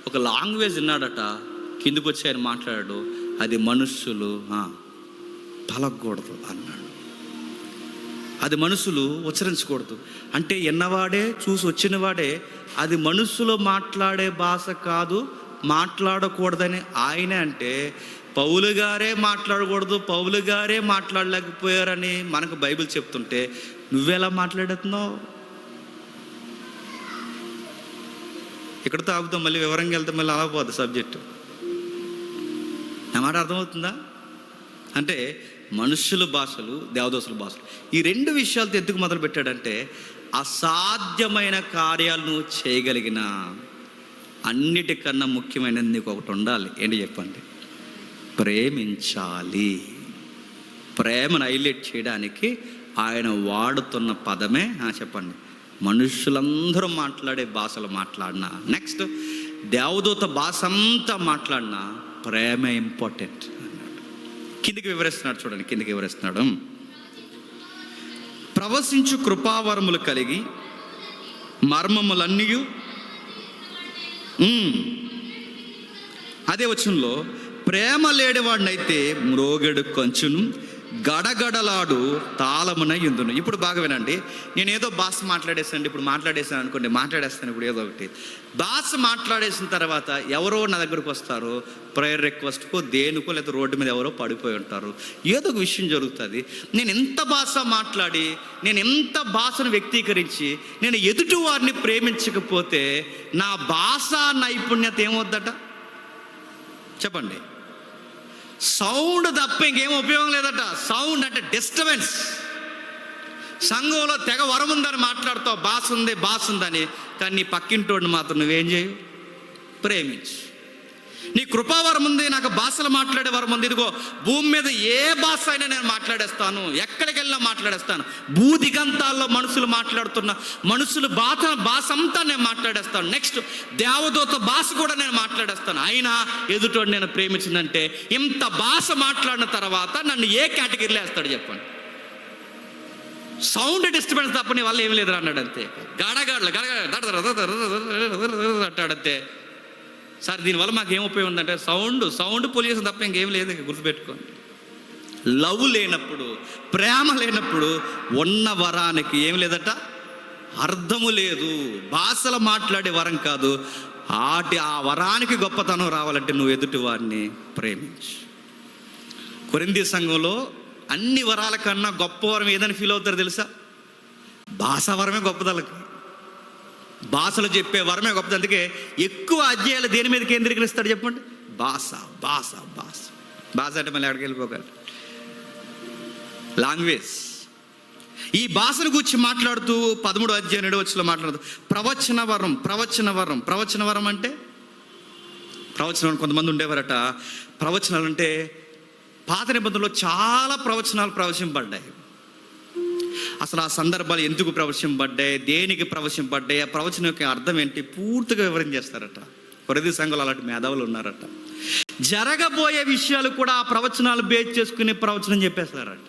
ఒక లాంగ్వేజ్ విన్నాడట, కిందికి వచ్చి ఆయన మాట్లాడాడు, అది మనుష్యులు పలకూడదు అన్నాడు. అది మనుషులు ఉచ్చరించకూడదు అంటే ఎన్నవాడే చూసి వచ్చినవాడే అది మనుషులు మాట్లాడే భాష కాదు, మాట్లాడకూడదని ఆయనే అంటే పౌలు గారే మాట్లాడకూడదు, పౌలు గారే మాట్లాడలేకపోయారని మనకు బైబిల్ చెప్తుంటే నువ్వెలా మాట్లాడుతున్నావు? ఇక్కడితో ఆగుతాం, మళ్ళీ వివరంగా వెళ్తాం, మళ్ళీ అలా పోద్ది సబ్జెక్టు. నా మాట అర్థమవుతుందా? అంటే మనుషుల భాషలు, దేవదూతల భాషలు, ఈ రెండు విషయాలతో ఎందుకు మొదలు పెట్టాడంటే అసాధ్యమైన కార్యాలను చేయగలిగిన అన్నిటికన్నా ముఖ్యమైనది నీకు ఒకటి ఉండాలి. ఏంటి చెప్పండి? ప్రేమించాలి. ప్రేమను హైలైట్ చేయడానికి ఆయన వాడుతున్న పదమే చెప్పండి, మనుషులందరూ మాట్లాడే భాషలు మాట్లాడినా, నెక్స్ట్ దేవదూత భాష అంతా మాట్లాడినా ప్రేమ ఇంపార్టెంట్ అన్నాడు. కిందికి వివరిస్తున్నాడు, చూడండి కిందికి వివరిస్తున్నాడు. ప్రవశించు కృపావరములు కలిగి మర్మములన్నీ, అదే వచనంలో ప్రేమ లేనివాడినైతే మ్రోగెడు కొంచెను గడగడలాడు తాళమున యుందును. ఇప్పుడు బాగా వినండి, నేను ఏదో భాష మాట్లాడేసాను, ఇప్పుడు మాట్లాడేసాను అనుకోండి, మాట్లాడేస్తాను ఇప్పుడు ఏదో ఒకటి భాష మాట్లాడేసిన తర్వాత ఎవరో నా దగ్గరకు వస్తారు, ప్రేయర్ రిక్వెస్ట్కో దేనికో, లేదా రోడ్డు మీద ఎవరో పడిపోయి ఉంటారు, ఏదో ఒక విషయం జరుగుతుంది. నేను ఎంత భాష మాట్లాడి, నేను ఎంత భాషను వ్యక్తీకరించి నేను ఎదుటి వారిని ప్రేమించకపోతే నా భాష నైపుణ్యత ఏమవుద్దట చెప్పండి? సౌండ్ తప్ప ఇంకేం ఉపయోగం లేదట. సౌండ్ అంటే డిస్టర్బెన్స్. సంఘంలో తెగ వరం ఉందని మాట్లాడుతావు, భాష ఉందని, కానీ నీ పక్కింటోడిని మాత్రం నువ్వేం చేయు? ప్రేమించు. నీ కృపావరం ఉంది, నాకు భాషలు మాట్లాడే వరం ఉంది, ఇదిగో భూమి మీద ఏ భాష అయినా నేను మాట్లాడేస్తాను, ఎక్కడికి వెళ్ళినా మాట్లాడేస్తాను. భూదిగంతాల్లో మనుషులు మాట్లాడుతున్న మనుషులు భాష అంతా నేను మాట్లాడేస్తాను. నెక్స్ట్ దేవదూత భాష కూడా నేను మాట్లాడేస్తాను. అయినా ఎదుటోడు నేను ప్రేమించిందంటే ఇంత భాష మాట్లాడిన తర్వాత నన్ను ఏ కేటగిరీలో వేస్తాడు చెప్పండి? సౌండ్ డిస్టర్బెన్స్ తప్ప నీ వల్ల ఏమి లేదు అన్నాడు అంతే. గడగడలు అంటాడంతే. సార్ దీనివల్ల మాకు ఏం ఉపయోగం ఉందంటే సౌండ్ పొల్యూషన్ తప్ప ఇంకేం లేదు, గుర్తుపెట్టుకోండి. లవ్ లేనప్పుడు, ప్రేమ లేనప్పుడు ఉన్న వరానికి ఏం లేదట, అర్థము లేదు. భాషలు మాట్లాడే వరం కాదు, ఆ వరానికి గొప్పతనం రావాలంటే నువ్వు ఎదుటి వారిని ప్రేమించు. కొరింథీ సంఘంలో అన్ని వరాల కన్నా గొప్ప వరం ఏదని ఫీల్ అవుతారు తెలుసా? భాషా వరమే గొప్పదలకి, భాషలు చెప్పే వరమే గొప్పది. అందుకే ఎక్కువ అధ్యాయాలు దేని మీద కేంద్రీకరిస్తాడు చెప్పండి? భాష. భాష భాష భాష అంటే మళ్ళీ ఎక్కడికి వెళ్ళిపోగలరు? లాంగ్వేజ్. ఈ భాషను గురించి మాట్లాడుతూ 13వ అధ్యాయం 7వ వచనంలో మాట్లాడుతూ ప్రవచన వరం అంటే ప్రవచనం. కొంతమంది ఉండేవారట, ప్రవచనాలు అంటే పాత నిబంధనలో చాలా ప్రవచనాలు ప్రవచింపబడ్డాయి. అసలు ఆ సందర్భాలు ఎందుకు ప్రవచింపబడ్డాయి, దేనికి ప్రవచింపబడ్డాయి, ఆ ప్రవచనం యొక్క అర్థం ఏంటి పూర్తిగా వివరణ చేస్తారట. కొరింథీ సంఘంలో అలాంటి మేధావులు ఉన్నారట. జరగబోయే విషయాలు కూడా ఆ ప్రవచనాలు బేస్ చేసుకుని ప్రవచనం చెప్పేస్తారట.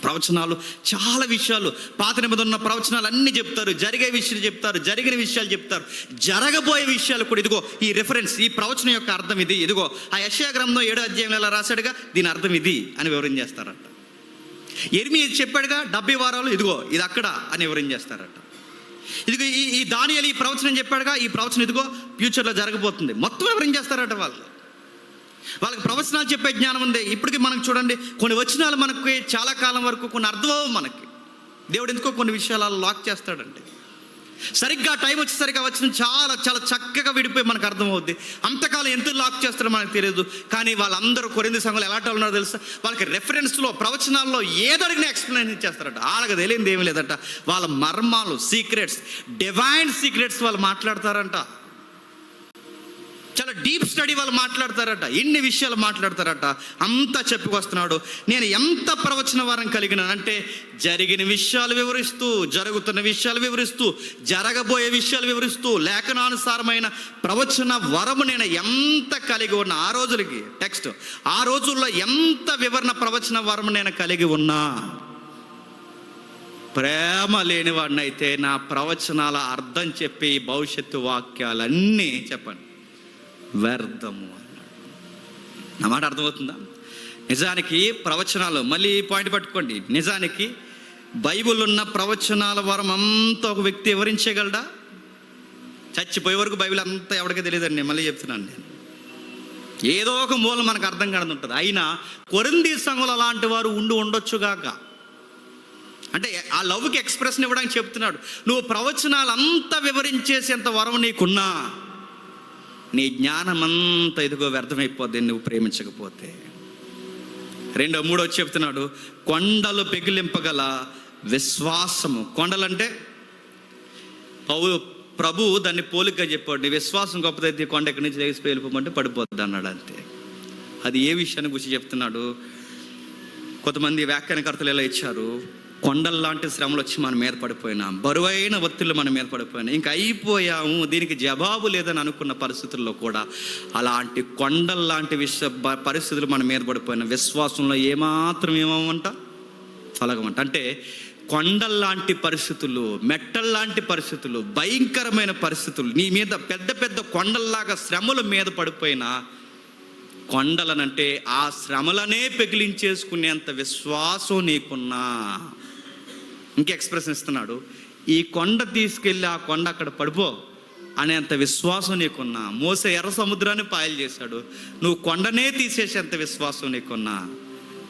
ప్రవచనాలు చాలా విషయాలు, పాత నిబంధనలో ఉన్న ప్రవచనాలు అన్నీ చెప్తారు, జరిగే విషయాలు చెప్తారు, జరిగిన విషయాలు చెప్తారు, జరగబోయే విషయాలు కూడా. ఇదిగో ఈ రెఫరెన్స్, ఈ ప్రవచనం యొక్క అర్థం ఇది, ఇదిగో ఆ యెషయా గ్రంథం 7వ అధ్యాయంలో ఎలా రాశాడుగా దీని అర్థం ఇది అని వివరణ చేస్తారట. యెరెమీయా చెప్పాడుగా 70 వారాలు, ఇదిగో ఇది అక్కడ అని వివరణ చేస్తారట. ఇదిగో ఈ దానియేలు ఈ ప్రవచనం చెప్పాడుగా, ఈ ప్రవచనం ఇదిగో ఫ్యూచర్లో జరగబోతుంది, మొత్తం వివరణ చేస్తారట. వాళ్ళకి ప్రవచనాలు చెప్పే జ్ఞానం ఉంది. ఇప్పటికీ మనకు చూడండి, కొన్ని వచనాలు మనకి చాలా కాలం వరకు కొన్ని అర్థమవు. మనకి దేవుడు ఎందుకో కొన్ని విషయాలు లాక్ చేస్తాడండి. సరిగ్గా టైం వచ్చేసరికి వచ్చిన చాలా చాలా చక్కగా విడిపోయి మనకు అర్థమవుద్ది. అంతకాలం ఎంత లాక్ చేస్తాడో మనకు తెలియదు. కానీ వాళ్ళందరూ కొరింథీ సంఘంలో ఎలాంటి వాళ్ళు ఉన్నారో తెలుసా? వాళ్ళకి రెఫరెన్స్లో, ప్రవచనాల్లో ఏదడిగినా ఎక్స్ప్లెయిన్ చేస్తారట. వాళ్ళకి తెలియదు ఏమీ లేదట. వాళ్ళ మర్మాలు, సీక్రెట్స్, డివైన్ సీక్రెట్స్ వాళ్ళు మాట్లాడతారంట. చాలా డీప్ స్టడీ వాళ్ళు మాట్లాడతారట. ఎన్ని విషయాలు మాట్లాడతారట. అంతా చెప్పుకొస్తున్నాడు. నేను ఎంత ప్రవచన వరం కలిగినానంటే జరిగిన విషయాలు వివరిస్తూ, జరుగుతున్న విషయాలు వివరిస్తూ, జరగబోయే విషయాలు వివరిస్తూ, లేఖనానుసారమైన ప్రవచన వరము నేను ఎంత కలిగి ఉన్నా. ఆ రోజులకి టెక్స్ట్, ఆ రోజుల్లో ఎంత వివరణ ప్రవచన వరము నేను కలిగి ఉన్నా. ప్రేమ లేనివాడినైతే నా ప్రవచనాల అర్థం చెప్పి భవిష్యత్తు వాక్యాలన్నీ చెప్పండి వ్యర్థము అన్నాడు. నా మాట అర్థమవుతుందా? నిజానికి ప్రవచనాలు, మళ్ళీ ఈ పాయింట్ పట్టుకోండి, నిజానికి బైబిల్ ఉన్న ప్రవచనాల వరం అంతా ఒక వ్యక్తి వివరించగలడా? చచ్చిపోయే వరకు బైబిల్ అంతా ఎవరికీ తెలియదండి. మళ్ళీ చెప్తున్నాను నేను, ఏదో ఒక మూలం మనకు అర్థం కాదు ఉంటుంది. అయినా కొరింథీ సంఘంలో అలాంటి వారు ఉండొచ్చుగాక. అంటే ఆ లవ్కి ఎక్స్ప్రెషన్ ఇవ్వడానికి చెప్తున్నాడు. నువ్వు ప్రవచనాలు అంతా వివరించేసేంత వరం నీకున్నా నీ జ్ఞానమంతా ఇదిగో వ్యర్థమైపోద్ది నువ్వు ప్రేమించకపోతే. 2, 3 చెప్తున్నాడు, కొండలు పెగిలింపగల విశ్వాసము. కొండలంటే ప్రభు దాన్ని పోలికగా చెప్పాడు. నీ విశ్వాసం గొప్పదైతే కొండ ఎక్కడి నుంచి లేచిపోయి వెళ్ళిపోమంటే పడిపోద్ది అన్నాడు. అంతే. అది ఏ విషయాన్ని గురించి చెప్తున్నాడు? కొంతమంది వ్యాఖ్యానకర్తలు ఎలా ఇచ్చారు, కొండల్లాంటి శ్రమలు వచ్చి మన మీద పడిపోయినా, బరువైన ఒత్తిళ్ళు మన మీద పడిపోయినా, ఇంకా అయిపోయాము, దీనికి జవాబు లేదని అనుకున్న పరిస్థితుల్లో కూడా అలాంటి కొండల్లాంటి పరిస్థితులు మన మీద పడిపోయిన విశ్వాసంలో ఏమాత్రం ఏమవంట తొలగమంట. అంటే కొండల్లాంటి పరిస్థితులు, మెట్టల్లాంటి పరిస్థితులు, భయంకరమైన పరిస్థితులు నీ మీద పెద్ద పెద్ద కొండల్లాగా శ్రమల మీద పడిపోయినా, కొండలనంటే ఆ శ్రమలనే పెగిలించేసుకునేంత విశ్వాసం నీకున్నా. ఇంక ఎక్స్ప్రెషన్ ఇస్తున్నాడు, ఈ కొండ తీసుకెళ్ళి ఆ కొండ అక్కడ పడిపో అనేంత విశ్వాసం నీకున్నా. మోసే ఎర్ర సముద్రాన్ని పాయలు చేశాడు. నువ్వు కొండనే తీసేసేంత విశ్వాసం నీకున్నా.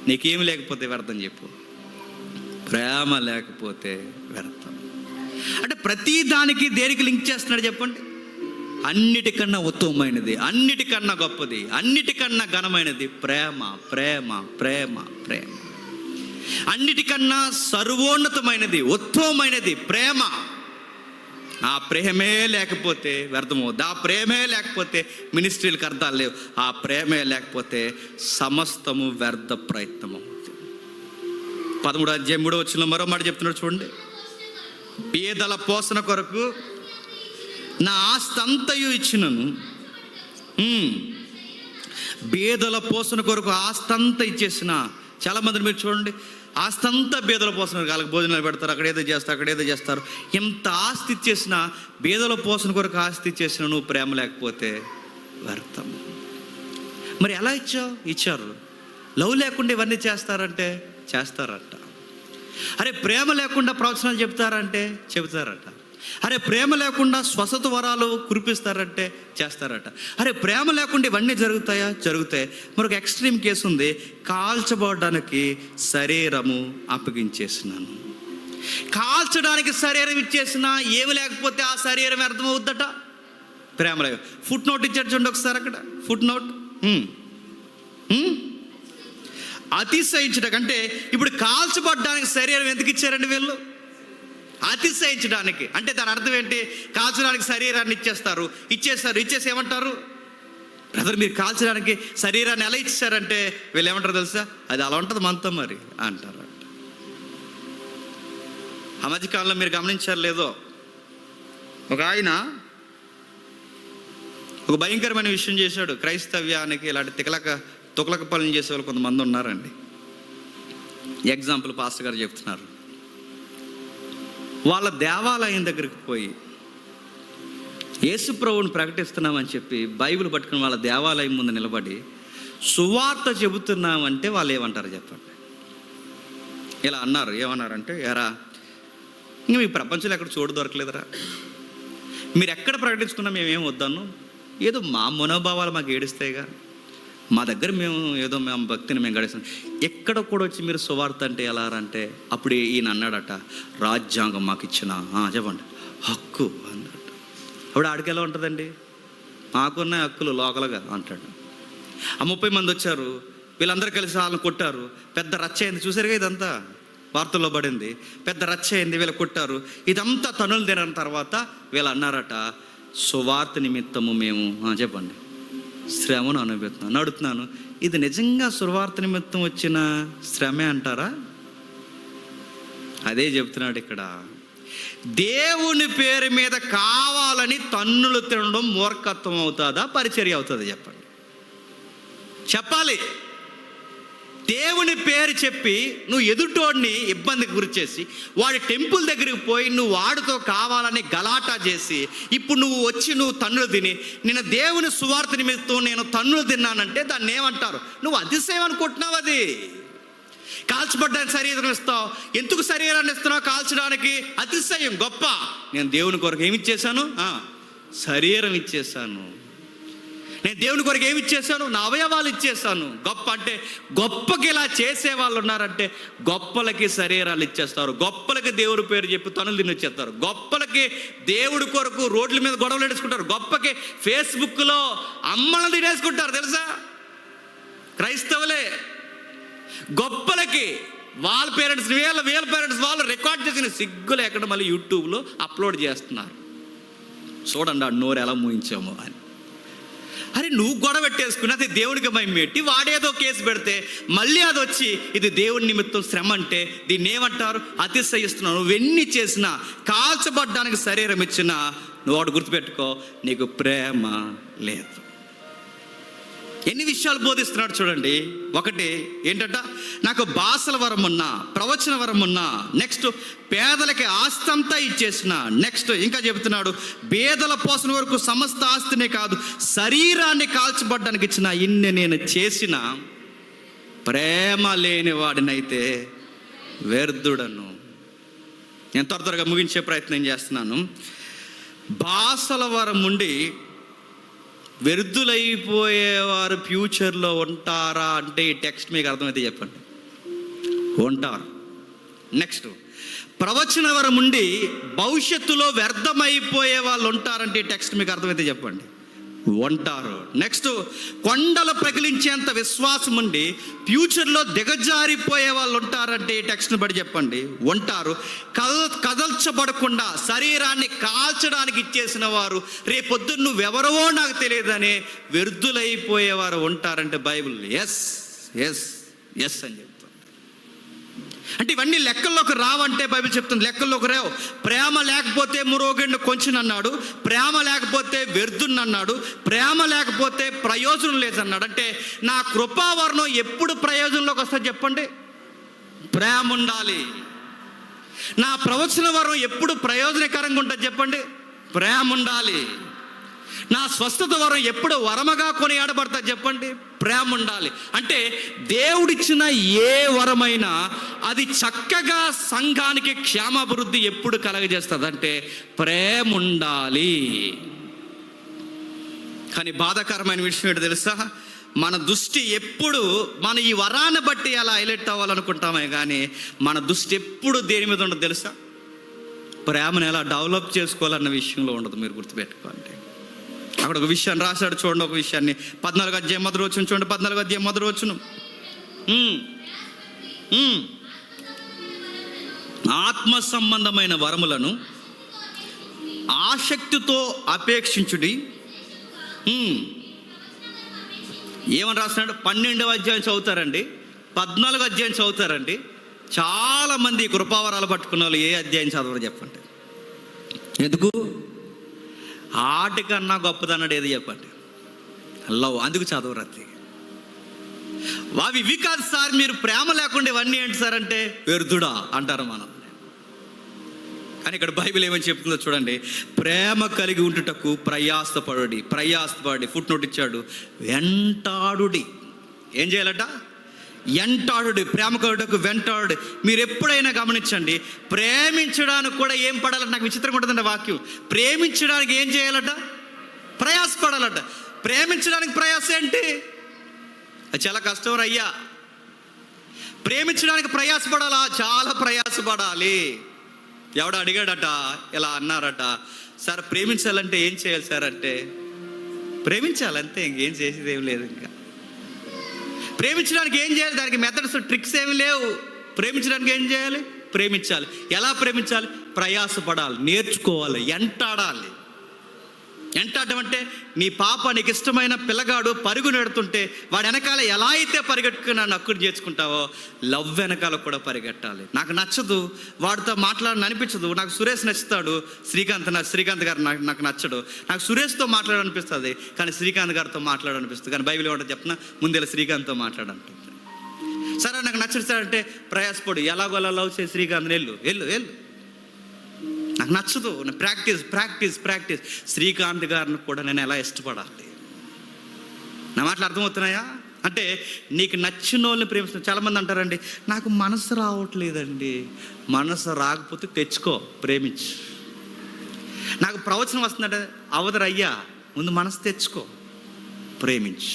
నీకేమి లేకపోతే వ్యర్థం చెప్పు. ప్రేమ లేకపోతే వ్యర్థం. అంటే ప్రతి దానికి దేనికి లింక్ చేస్తున్నాడు చెప్పండి? అన్నిటికన్నా ఉత్తమమైనది, అన్నిటికన్నా గొప్పది, అన్నిటికన్నా ఘనమైనది ప్రేమ, ప్రేమ, ప్రేమ, ప్రేమ. అన్నిటికన్నా సర్వోన్నతమైనది, ఉత్తమమైనది ప్రేమ. ఆ ప్రేమే లేకపోతే వ్యర్థమవుద్ది. ఆ ప్రేమే లేకపోతే మినిస్ట్రీలకు అర్థాలు లేవు. ఆ ప్రేమే లేకపోతే సమస్తము వ్యర్థ ప్రయత్నం అవుతుంది. 13వ అధ్యాయం 3వ వచనంలో మరో మాట చెప్తున్నాడు చూడండి. బీదల పోషణ కొరకు నా ఆస్తి అంతయు ఇచ్చినను. బీదల పోషణ కొరకు ఆస్తి అంతా ఇచ్చేసిన. చాలా మందిని మీరు చూడండి, ఆస్తి అంతా బీదల పోషణ, వాళ్ళకి భోజనాలు పెడతారు, అక్కడేదో చేస్తారు, అక్కడేదో చేస్తారు. ఎంత ఆస్తి ఇచ్చేసినా, బీదల పోషణ కొరకు ఆస్తి ఇచ్చేసిన నువ్వు ప్రేమ లేకపోతే వ్యర్థం. మరి ఎలా ఇచ్చారు? లవ్ లేకుండా ఇవన్నీ చేస్తారంటే చేస్తారట. అరే ప్రేమ లేకుండా ప్రవచనాలు చెప్తారంటే చెబుతారట. అరే ప్రేమ లేకుండా స్వస్థత వరాలు కురిపిస్తారంటే చేస్తారట. అరే ప్రేమ లేకుండా ఇవన్నీ జరుగుతాయా? జరుగుతాయి. మరొక ఎక్స్ట్రీమ్ కేసు ఉంది, కాల్చబడడానికి శరీరము అప్పగించేసినాను. కాల్చడానికి శరీరం ఇచ్చేసినా ఏమి లేకపోతే ఆ శరీరం అర్థమవుద్దట. ప్రేమ లేక ఫుట్ నోట్ ఇచ్చాడు చూడండి ఒకసారి అక్కడ. ఫుట్ నోట్ అతిశయించడం అంటే, ఇప్పుడు కాల్చబడ్డానికి శరీరం ఎందుకు ఇచ్చారండి వీళ్ళు? అతిశయించడానికి. అంటే దాని అర్థం ఏంటి? కాల్చడానికి శరీరాన్ని ఇచ్చేసి ఏమంటారు? బ్రదర్ మీరు కాల్చడానికి శరీరాన్ని ఎలా ఇచ్చారంటే వీళ్ళు ఏమంటారు తెలుసా? అది అలా ఉంటుంది మనతో మరి అంటారు. ఆ మధ్యకాలంలో మీరు గమనించారు లేదో, ఒక ఆయన ఒక భయంకరమైన విషయం చేశాడు. క్రైస్తవ్యానికి ఇలాంటి తుకలక పనులు చేసే వాళ్ళు కొంతమంది ఉన్నారండి. ఎగ్జాంపుల్ పాస్టర్ గారు చెప్తున్నారు. వాళ్ళ దేవాలయం దగ్గరికి పోయి యేసు ప్రభువుని ప్రకటిస్తున్నామని చెప్పి బైబిల్ పట్టుకుని వాళ్ళ దేవాలయం ముందు నిలబడి సువార్త చెబుతున్నామంటే వాళ్ళు ఏమంటారు చెప్పండి? ఇలా అన్నారు. ఏమన్నారంటే, ఎరా ఇంక మీ ప్రపంచంలో ఎక్కడ చోటు దొరకలేదురా, మీరు ఎక్కడ ప్రకటించుకున్నా మేమేం వద్దాను, ఏదో మా మనోభావాలు మాకు ఏడుస్తాయిగా, మా దగ్గర మేము భక్తిని మేము గడిస్తాం, ఎక్కడ కూడా వచ్చి మీరు సువార్త అంటే ఎలా అంటే, అప్పుడు ఈయన అన్నాడట, రాజ్యాంగం మాకు ఇచ్చిన చెప్పండి హక్కు అన్నాడు. అప్పుడు ఆడికి ఎలా ఉంటుందండి, మాకున్న హక్కులు లోకలుగా అంటాడు. ఆ 30 మంది వచ్చారు, వీళ్ళందరూ కలిసి వాళ్ళని కొట్టారు, పెద్ద రచ్చ అయింది. చూసారుగా, ఇదంతా వార్తల్లో పడింది, పెద్ద రచ్చ అయింది, వీళ్ళు కొట్టారు. ఇదంతా తనులు తిన తర్వాత వీళ్ళు అన్నారట, సువార్త నిమిత్తము మేము చెప్పండి శ్రమను అనుభవిస్తున్నాను నడుతున్నాను. ఇది నిజంగా సువార్త నిమిత్తం వచ్చిన శ్రమే అంటారా? అదే చెప్తున్నాడు ఇక్కడ. దేవుని పేరు మీద కావాలని తన్నులు తినడం మూర్ఖత్వం అవుతుందా, పరిచర్య అవుతుందా? చెప్పాలి. దేవుని పేరు చెప్పి నువ్వు ఎదుటోడిని ఇబ్బందికి గురి చేసి వాడి టెంపుల్ దగ్గరికి పోయి నువ్వు వాడితో కావాలని గలాటా చేసి ఇప్పుడు నువ్వు వచ్చి నువ్వు తన్నులు తిని నేను దేవుని సువార్త నిమిత్తం నేను తన్నులు తిన్నానంటే దాన్ని ఏమంటారు? నువ్వు అతిశయం అనుకుంటున్నావు. అది కాల్చబడ్డానికి శరీరం ఇస్తావు. ఎందుకు శరీరాన్ని ఇస్తున్నావు? కాల్చడానికి. అతిశయం. గొప్ప. నేను దేవుని కొరకు ఏమి ఇచ్చేసాను? శరీరం ఇచ్చేసాను. నేను దేవుని కొరకు ఏమి ఇచ్చేసాను? నా అవయవాలు ఇచ్చేసాను. గొప్ప అంటే గొప్పకి ఇలా చేసే వాళ్ళు ఉన్నారంటే గొప్పలకి శరీరాలు ఇచ్చేస్తారు, గొప్పలకి దేవుడి పేరు చెప్పి తనులు తిని వచ్చేస్తారు, గొప్పలకి దేవుడి కొరకు రోడ్ల మీద గొడవలు ఎడుచుకుంటారు, గొప్పకి ఫేస్బుక్లో అమ్మలను తినేసుకుంటారు. తెలుసా? క్రైస్తవులే. గొప్పలకి వాళ్ళ పేరెంట్స్ వీళ్ళ పేరెంట్స్ వాళ్ళు రికార్డ్ చేసిన సిగ్గులు ఎక్కడ మళ్ళీ యూట్యూబ్లో అప్లోడ్ చేస్తున్నారు. చూడండి ఆ నోరు ఎలా మూయించామో అని. అరే నువ్వు గొడవ పెట్టేసుకుని అది దేవుడికి భయం పెట్టి వాడేదో కేసు పెడితే మళ్ళీ అది వచ్చి ఇది దేవుడి నిమిత్తం శ్రమ అంటే దీన్ని ఏమంటారు? అతిశయిస్తున్నావు. నువ్వెన్ని చేసినా, కాల్చబడ్డానికి శరీరం ఇచ్చినా నువ్వు వాడు గుర్తుపెట్టుకో, నీకు ప్రేమ లేదు. ఎన్ని విషయాలు బోధిస్తున్నాడు చూడండి. ఒకటి ఏంటంట, నాకు భాషల వరం ఉన్నా, ప్రవచన వరం ఉన్నా, నెక్స్ట్ పేదలకి ఆస్తి అంతా ఇచ్చేసిన, నెక్స్ట్ ఇంకా చెబుతున్నాడు పేదల పోషణ వరకు సమస్త ఆస్తినే కాదు శరీరాన్ని కాల్చబడ్డానికి ఇచ్చిన, ఇన్ని నేను చేసిన ప్రేమ లేని వాడినైతే వ్యర్థుడను. నేను త్వరగా ముగించే ప్రయత్నం చేస్తున్నాను. భాషల వరం ఉండి వ్యర్థులైపోయేవారు ఫ్యూచర్లో ఉంటారా అంటే ఈ టెక్స్ట్ మీకు అర్థమైతే చెప్పండి. ఉంటారు. నెక్స్ట్ ప్రవచన వరం ఉండి భవిష్యత్తులో వ్యర్థమైపోయే వాళ్ళు ఉంటారంటే ఈ టెక్స్ట్ మీకు అర్థమైతే చెప్పండి. ఉంటారు. నెక్స్ట్ కొండలు ప్రగిలించేంత విశ్వాసం ఉండి ఫ్యూచర్లో దిగజారిపోయే వాళ్ళు ఉంటారంటే ఈ టెక్స్ట్ని బట్టి చెప్పండి. ఉంటారు. కదల్చబడకుండా శరీరాన్ని కాల్చడానికి ఇచ్చేసిన వారు రేపొద్దున నువ్వెవరో నాకు తెలియదని వ్యర్థులైపోయేవారు ఉంటారంటే బైబిల్ ఎస్ ఎస్ ఎస్ అని చెప్తుంది. అంటే ఇవన్నీ లెక్కల్లోకి రావంటే బైబిల్ చెప్తుంది లెక్కల్లోకి రావు. ప్రేమ లేకపోతే మురోగండు కొంచెం అన్నాడు, ప్రేమ లేకపోతే వ్యర్థుని అన్నాడు, ప్రేమ లేకపోతే ప్రయోజనం లేదన్నాడు. అంటే నా కృపావరణం ఎప్పుడు ప్రయోజనంలోకి వస్తుంది చెప్పండి? ప్రేమ ఉండాలి. నా ప్రవచన వరం ఎప్పుడు ప్రయోజనకరంగా ఉంటుంది చెప్పండి? ప్రేమ ఉండాలి. నా స్వస్థత వరం ఎప్పుడు వరమగా కొనియాడబడతా చెప్పండి? ప్రేమ ఉండాలి. అంటే దేవుడిచ్చిన ఏ వరమైనా అది చక్కగా సంఘానికి క్షేమాభివృద్ధి ఎప్పుడు కలగజేస్తుంది అంటే ప్రేమ ఉండాలి. కానీ బాధాకరమైన విషయం ఏంటో తెలుసా? మన దృష్టి ఎప్పుడు మన ఈ వరాన్ని బట్టి అలా హైలైట్ అవ్వాలనుకుంటామే కానీ మన దృష్టి ఎప్పుడు దేని మీద ఉండదు తెలుసా? ప్రేమను ఎలా డెవలప్ చేసుకోవాలన్న విషయంలో ఉండదు. మీరు గుర్తుపెట్టుకోండి. అక్కడ ఒక విషయాన్ని రాశాడు చూడండి. ఒక విషయాన్ని 14వ అధ్యాయం మొదటి వచనం చూడండి. 14వ అధ్యాయం మొదటి వచనం, ఆత్మ సంబంధమైన వరములను ఆసక్తితో అపేక్షించుడి. ఏమని రాస్తున్నాడు? 12వ అధ్యాయం చదువుతారండి, 14వ అధ్యాయం చదువుతారండి. చాలామంది కృపావరాలు పట్టుకున్న వాళ్ళు ఏ అధ్యాయం చదవరు చెప్పండి? ఎందుకు? ఆటికన్నా గొప్పదన్నాడు ఏది చెప్పండి? లవ్. అందుకు చదవరు. అది ఇవి కాదు సార్, మీరు ప్రేమ లేకుండా ఇవన్నీ ఏంటి సార్ అంటే వ్యర్థుడా అంటారు మనం. కానీ ఇక్కడ బైబిల్ ఏమని చెప్తుందో చూడండి. ప్రేమ కలిగి ఉంటుటకు ప్రయాసపడి ఫుట్ నోట్ ఇచ్చాడు, వెంటాడుడి. ఏం చేయాలట? వెంటాడు. ప్రేమ కలుగుటకు వెంటాడు. మీరు ఎప్పుడైనా గమనించండి, ప్రేమించడానికి కూడా ఏం పడాలంట? నాకు విచిత్రంగా ఉంటుందండి వాక్యం. ప్రేమించడానికి ఏం చేయాలట? ప్రయాసపడాలట. ప్రేమించడానికి ప్రయాస ఏంటి? అది చాలా కష్టం అయ్యా. ప్రేమించడానికి ప్రయాసపడాలా? చాలా ప్రయాసపడాలి. ఎవడ అడిగాడట, ఇలా అన్నారట, సార్ ప్రేమించాలంటే ఏం చేయాలి సార్ అంటే, ప్రేమించాలంతే, ఇంకేం చేసేది ఏం లేదు. ఇంకా ప్రేమించడానికి ఏం చేయాలి? దానికి మెథడ్స్ ట్రిక్స్ ఏమి లేవు. ప్రేమించడానికి ఏం చేయాలి? ప్రేమించాలి. ఎలా ప్రేమించాలి? ప్రయాసపడాలి, నేర్చుకోవాలి, ఎంటాడాలి. ఎంటాడడం అంటే నీ పాప, నీకు ఇష్టమైన పిల్లగాడు పరుగు నెడుతుంటే వాడు వెనకాల ఎలా అయితే పరిగెట్టుకుని నన్ను అక్కుడు చేర్చుకుంటావో, లవ్ వెనకాల కూడా పరిగెట్టాలి. నాకు నచ్చదు, వాడితో మాట్లాడని అనిపించదు. నాకు సురేష్ నచ్చుతాడు, శ్రీకాంత్ గారు నాకు నచ్చడు. నాకు సురేష్తో మాట్లాడాలనిపిస్తుంది, కానీ శ్రీకాంత్ గారితో మాట్లాడాలనిపిస్తుంది. కానీ బైబిల్ ఏమంటే చెప్పిన ముందు శ్రీకాంత్తో మాట్లాడంటుంది. సరే నాకు నచ్చడు సార్ అంటే ప్రయాసపడు, ఎలాగోలా లవ్ చేసి శ్రీకాంత్ వెళ్ళు. నాకు నచ్చదు, ప్రాక్టీస్. శ్రీకాంత్ గారిని కూడా నేను ఎలా ఇష్టపడాలి? నా మాటలు అర్థమవుతున్నాయా? అంటే నీకు నచ్చిన వాళ్ళని ప్రేమిస్తున్నా. చాలామంది అంటారండి, నాకు మనసు రావట్లేదండి. మనసు రాకపోతే తెచ్చుకో, ప్రేమించు. నాకు ప్రవచనం వస్తుందంటే అవదరయ్యా, ముందు మనసు తెచ్చుకో, ప్రేమించు.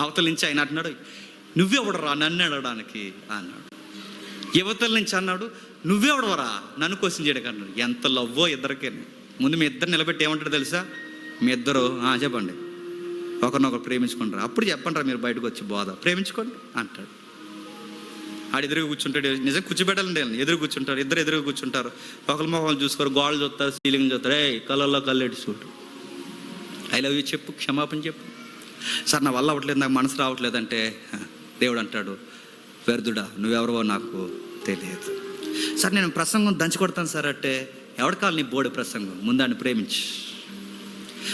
అవతల నుంచి ఆయన అంటున్నాడు, నువ్వెవడరా నన్ను అడగడానికి అన్నాడు. యువతల నుంచి అన్నాడు, నువ్వెవడవరా నన్ను క్వశ్చన్ చేయడానికి అన్నాడు. ఎంత లవ్వో ఇద్దరికే. ముందు మీ ఇద్దరు నిలబెట్టి ఏమంటాడు తెలుసా? మీ ఇద్దరు చెప్పండి, ఒకరినొకరు ప్రేమించుకుంటారు, అప్పుడు చెప్పండి మీరు బయటకు వచ్చి బోధ, ప్రేమించుకోండి అంటాడు. ఆడు ఎదురుగా కూర్చుంటాడు. నిజంగా కూర్చోబెట్టాలండి, ఎదురు కూర్చుంటారు, ఇద్దరు ఎదురుగా కూర్చుంటారు. ఒకరి మొహం చూసుకోరు, గోడలు చూస్తారు, సీలింగ్ చూస్తారు. కళ్ళల్లో కళ్ళెట్టి చూడు, ఐ లవ్ యూ చెప్పు, క్షమాపణ చెప్పు. సార్ నా వల్ల అవ్వట్లేదు, నాకు మనసు రావట్లేదు అంటే దేవుడు అంటాడు, వ్యర్థుడా, నువ్వెవరో నాకు తెలియదు. సార్ నేను ప్రసంగం దంచి కొడతాను సార్ అంటే, ఎవడు కావాలి నీ బోడి ప్రసంగం? ముందాన్ని ప్రేమించు.